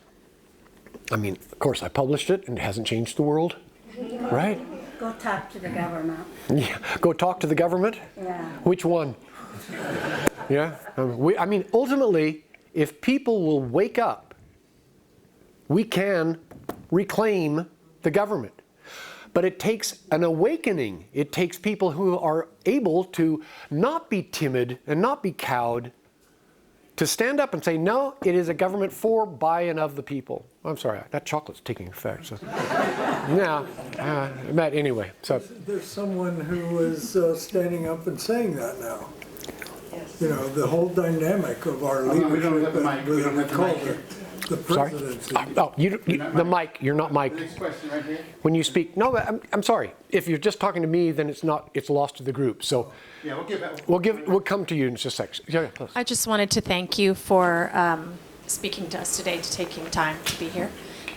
I mean, of course, I published it and it hasn't changed the world, right? Go talk to the government. Yeah, go talk to the government? Yeah. Which one? Yeah, I mean, ultimately, if people will wake up, we can reclaim the government. But it takes an awakening. It takes people who are able to not be timid and not be cowed, to stand up and say, no, it is a government for, by, and of the people. I'm sorry, that chocolate's taking effect. So. Yeah, but anyway. So. There's someone who is standing up and saying that now. You know, the whole dynamic of our leadership, we don't have the mic. We don't have the mic here. the presidency. Sorry? Oh, the mic, you're not mic'd. Next question right here. When you speak, no, I'm sorry. If you're just talking to me, then it's lost to the group. So Yeah, we'll give that. we'll come to you in just a second. Yeah, please. I just wanted to thank you for speaking to us today, to taking time to be here.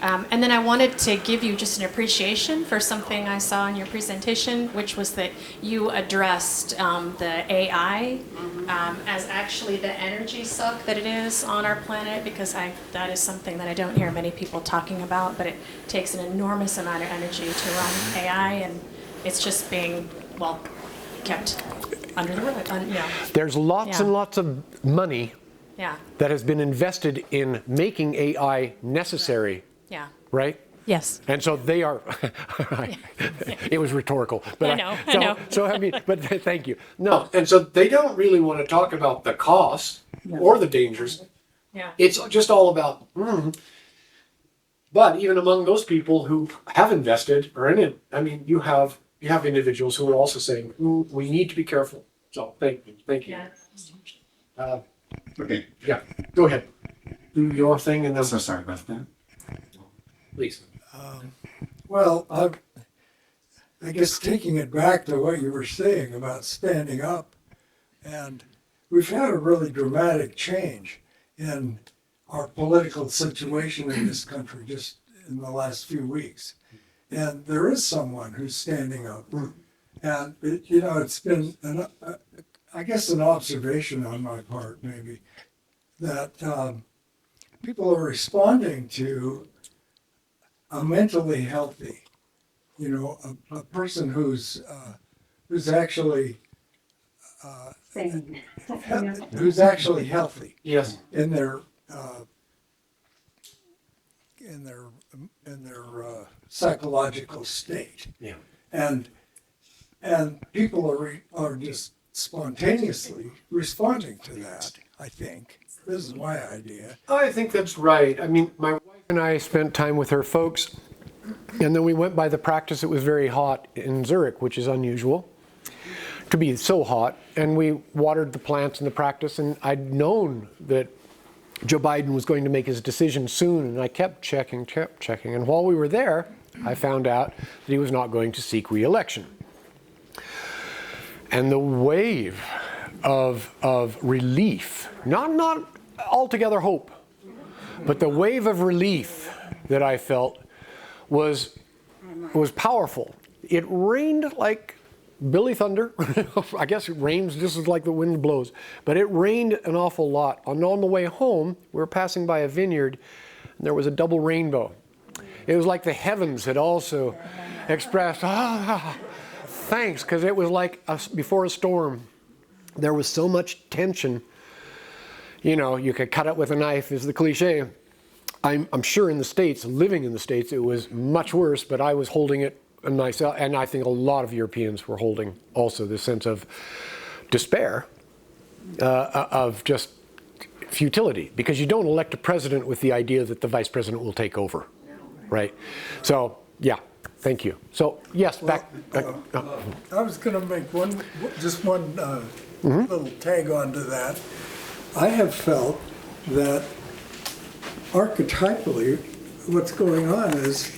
And then I wanted to give you just an appreciation for something I saw in your presentation, which was that you addressed the AI as actually the energy suck that it is on our planet, because that is something that I don't hear many people talking about, but it takes an enormous amount of energy to run AI, and it's just being, well, kept under the rug. There's lots and lots of money Yeah. that has been invested in making AI necessary. Yeah. Right? Yes. And so they are, it was rhetorical. But I know. So I mean, but thank you. No, And so they don't really want to talk about the cost or the dangers. Yeah. It's just all about, But even among those people who have invested or in it, I mean, you have individuals who are also saying, we need to be careful. So thank you. Yeah. Okay. Yeah, go ahead. Do your thing and then, So sorry about that. please. Well, I guess taking it back to what you were saying about standing up, and we've had a really dramatic change in our political situation in this country just in the last few weeks. And there is someone who's standing up. And, it's been, I guess, an observation on my part, maybe, that people are responding to a mentally healthy, a person who's actually healthy Yes. in their psychological state. Yeah. And people are just spontaneously responding to that, I think. This is my idea. I think that's right. I mean, my wife and I spent time with her folks, and then we went by the practice. It was very hot in Zurich, which is unusual to be so hot, and we watered the plants in the practice, and I'd known that Joe Biden was going to make his decision soon, and I kept checking, and while we were there, I found out that he was not going to seek re-election. And the wave of relief, not altogether hope, but the wave of relief that I felt was powerful. It rained like Billy Thunder. I guess it rains just as like the wind blows, but it rained an awful lot. And on the way home, we were passing by a vineyard, and there was a double rainbow. It was like the heavens had also expressed, thanks, because it was like before a storm. There was so much tension. You could cut it with a knife, is the cliche. I'm sure in the States, living in the States, it was much worse, but I was holding it myself, and I think a lot of Europeans were holding also this sense of despair, of just futility, because you don't elect a president with the idea that the vice president will take over, right? So, yeah, Thank you. So, yes, back. I was going to make one little tag on to that. I have felt that archetypally, what's going on is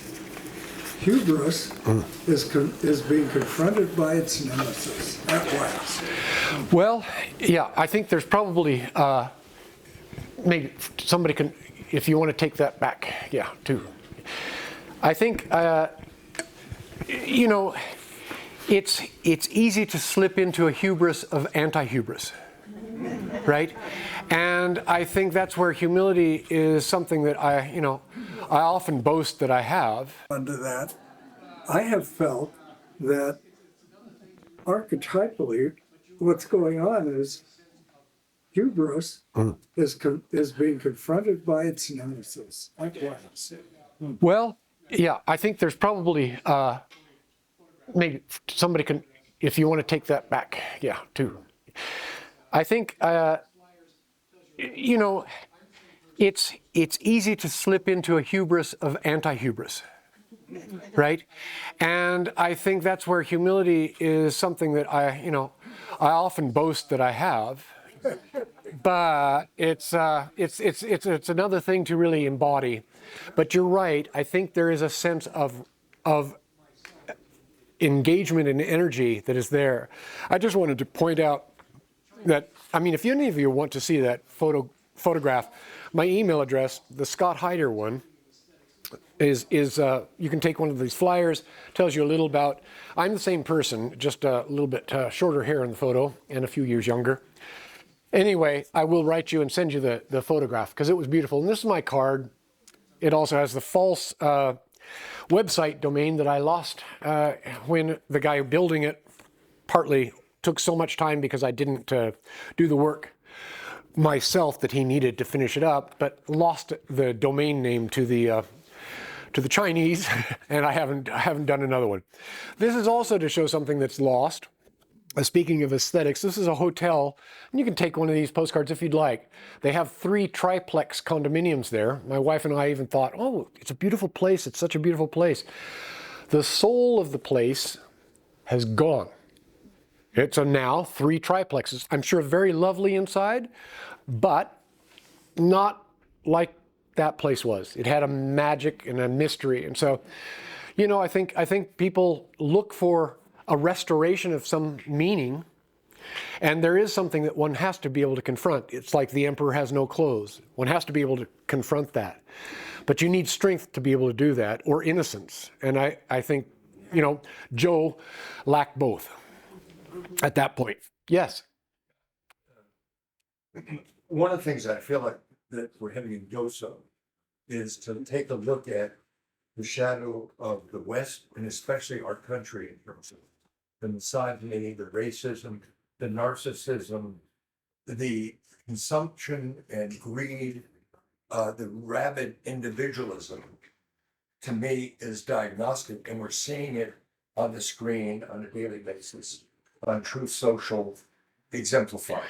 hubris is being confronted by its nemesis at last. Well, yeah, I think there's probably, maybe somebody can, if you want to take that back, yeah, too. I think, you know, it's easy to slip into a hubris of anti-hubris, right? And I think that's where humility is something that I often boast that I have. Under that, I have felt that archetypally, what's going on is hubris is being confronted by its nemesis at last. Well, yeah, I think there's probably, maybe somebody can, if you want to take that back, yeah, too. I think, you know, it's easy to slip into a hubris of anti-hubris, right? And I think that's where humility is something that I often boast that I have, but it's another thing to really embody. But you're right. I think there is a sense of engagement and energy that is there. I just wanted to point out that, I mean, if any of you want to see that photograph, my email address, the Scott Hyder one, is you can take one of these flyers, tells you a little about, I'm the same person, just a little bit shorter hair in the photo and a few years younger. Anyway, I will write you and send you the photograph because it was beautiful. And this is my card. It also has the false website domain that I lost when the guy building it partly took so much time because I didn't do the work myself that he needed to finish it up, but lost the domain name to the Chinese, and I haven't done another one. This is also to show something that's lost. Speaking of aesthetics, this is a hotel, and you can take one of these postcards if you'd like. They have 3 triplex condominiums there. My wife and I even thought, oh, it's a beautiful place. It's such a beautiful place. The soul of the place has gone. It's now 3 triplexes. I'm sure very lovely inside, but not like that place was. It had a magic and a mystery. And so, you know, I think people look for a restoration of some meaning, and there is something that one has to be able to confront. It's like the emperor has no clothes. One has to be able to confront that. But you need strength to be able to do that, or innocence. And I think, you know, Joe lacked both at that point. Yes? One of the things I feel like that we're having a dose of is to take a look at the shadow of the West, and especially our country, in terms of the misogyny, the racism, the narcissism, the consumption and greed, the rabid individualism, to me is diagnostic, and we're seeing it on the screen on a daily basis, on Truth Social exemplified.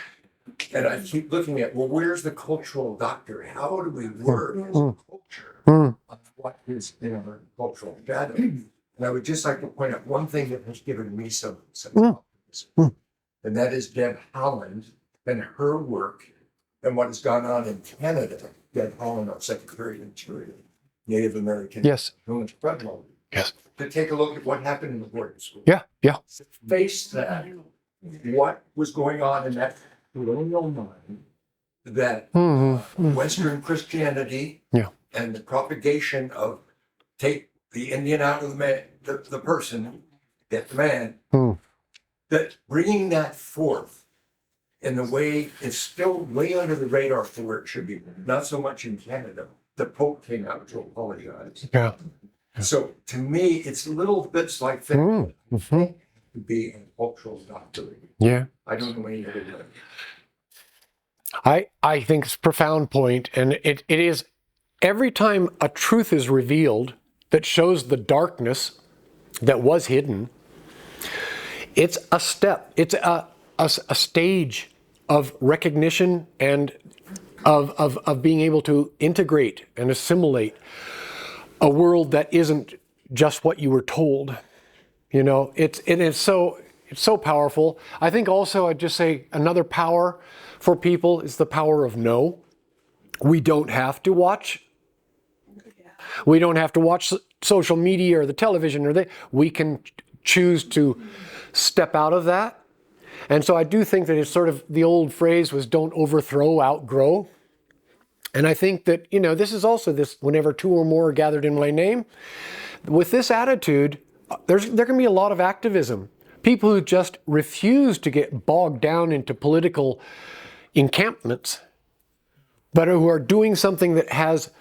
And I keep looking at, well, where's the cultural doctor? How do we work as a culture on what is in our cultural shadow? And I would just like to point out one thing that has given me some optimism, and that is Deb Haaland and her work and what has gone on in Canada. Deb Haaland, our Secretary of Interior, Native American. Yes. Yes. To take a look at what happened in the boarding school. Yeah, yeah. Face that, what was going on in that colonial mind, that Western Christianity and the propagation of take the Indian out of the man, the person, get the man, that bringing that forth in the way it's still way under the radar for where it should be, not so much in Canada. The Pope came out to apologize. Yeah. So to me, it's little bits like that to be a cultural doctor. Yeah. I don't know any other way. I think it's a profound point, and it is every time a truth is revealed that shows the darkness that was hidden, it's a step, it's a stage of recognition and of being able to integrate and assimilate a world that isn't just what you were told. You know, it is so, it's so powerful. I think also I'd just say another power for people is the power of no. We don't have to watch. We don't have to watch social media or the television we can choose to step out of that. And so I do think that it's sort of, the old phrase was don't overthrow, outgrow. And I think that, you know, this is also this, whenever two or more are gathered in my name, with this attitude, there can be a lot of activism. People who just refuse to get bogged down into political encampments, but who are doing something that has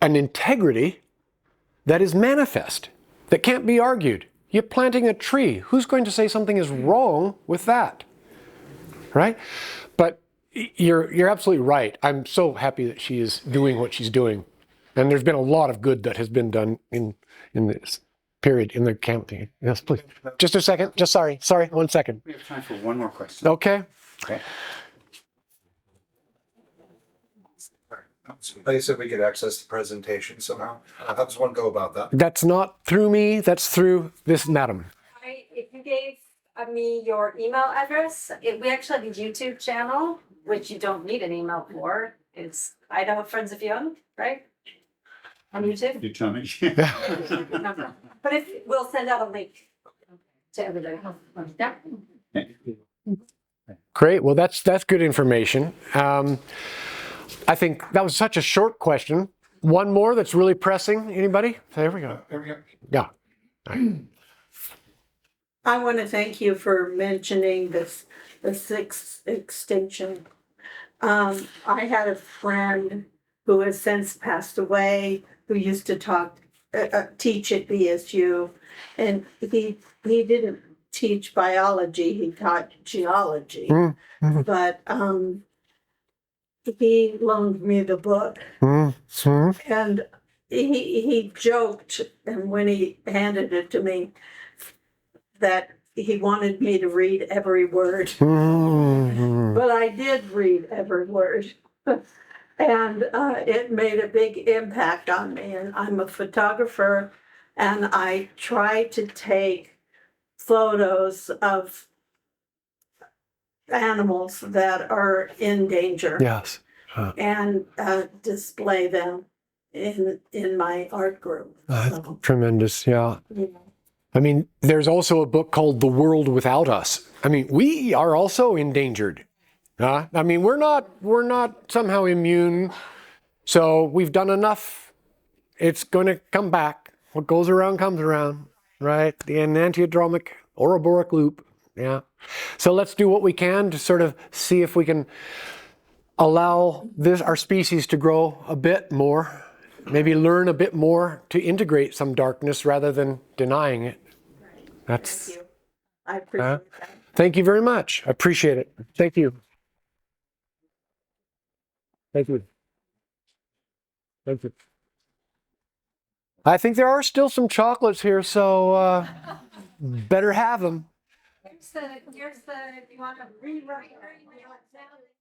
an integrity that is manifest, that can't be argued. You're planting a tree. Who's going to say something is wrong with that? Right? But you're absolutely right. I'm so happy that she is doing what she's doing. And there's been a lot of good that has been done in this period in the campaign. Yes, please. Just a second. Just sorry, 1 second. We have time for one more question. Okay. Okay. They said we could access the presentation somehow. How does one go about that? That's not through me, that's through this madam. If you gave me your email address, we actually have a YouTube channel, which you don't need an email for. It's Idaho Friends of Jung, right? On YouTube. You tell me. But we'll send out a link to everybody. Yeah. Great, well that's good information. I think that was such a short question. One more that's really pressing. Anybody? There we go. Yeah. I want to thank you for mentioning the sixth extinction. I had a friend who has since passed away who used to teach at BSU, and he didn't teach biology, he taught geology. Mm-hmm. But he loaned me the book, Mm-hmm. and he joked, and when he handed it to me, that he wanted me to read every word. Mm-hmm. But I did read every word. And it made a big impact on me. And I'm a photographer, and I try to take photos of animals that are in danger. Yes. And display them in my art group. So, Tremendous, yeah. you know. I mean, there's also a book called The World Without Us. I mean, we are also endangered. I mean, we're not somehow immune. So we've done enough. It's going to come back. What goes around comes around, right? The enantiodromic Ouroboros loop. Yeah. So let's do what we can to sort of see if we can allow our species to grow a bit more, maybe learn a bit more to integrate some darkness rather than denying it. That's. Thank you. I appreciate that. Thank you very much. I appreciate it. Thank you. Thank you. Thank you. I think there are still some chocolates here, so better have them. Here's the, if you want to rewrite.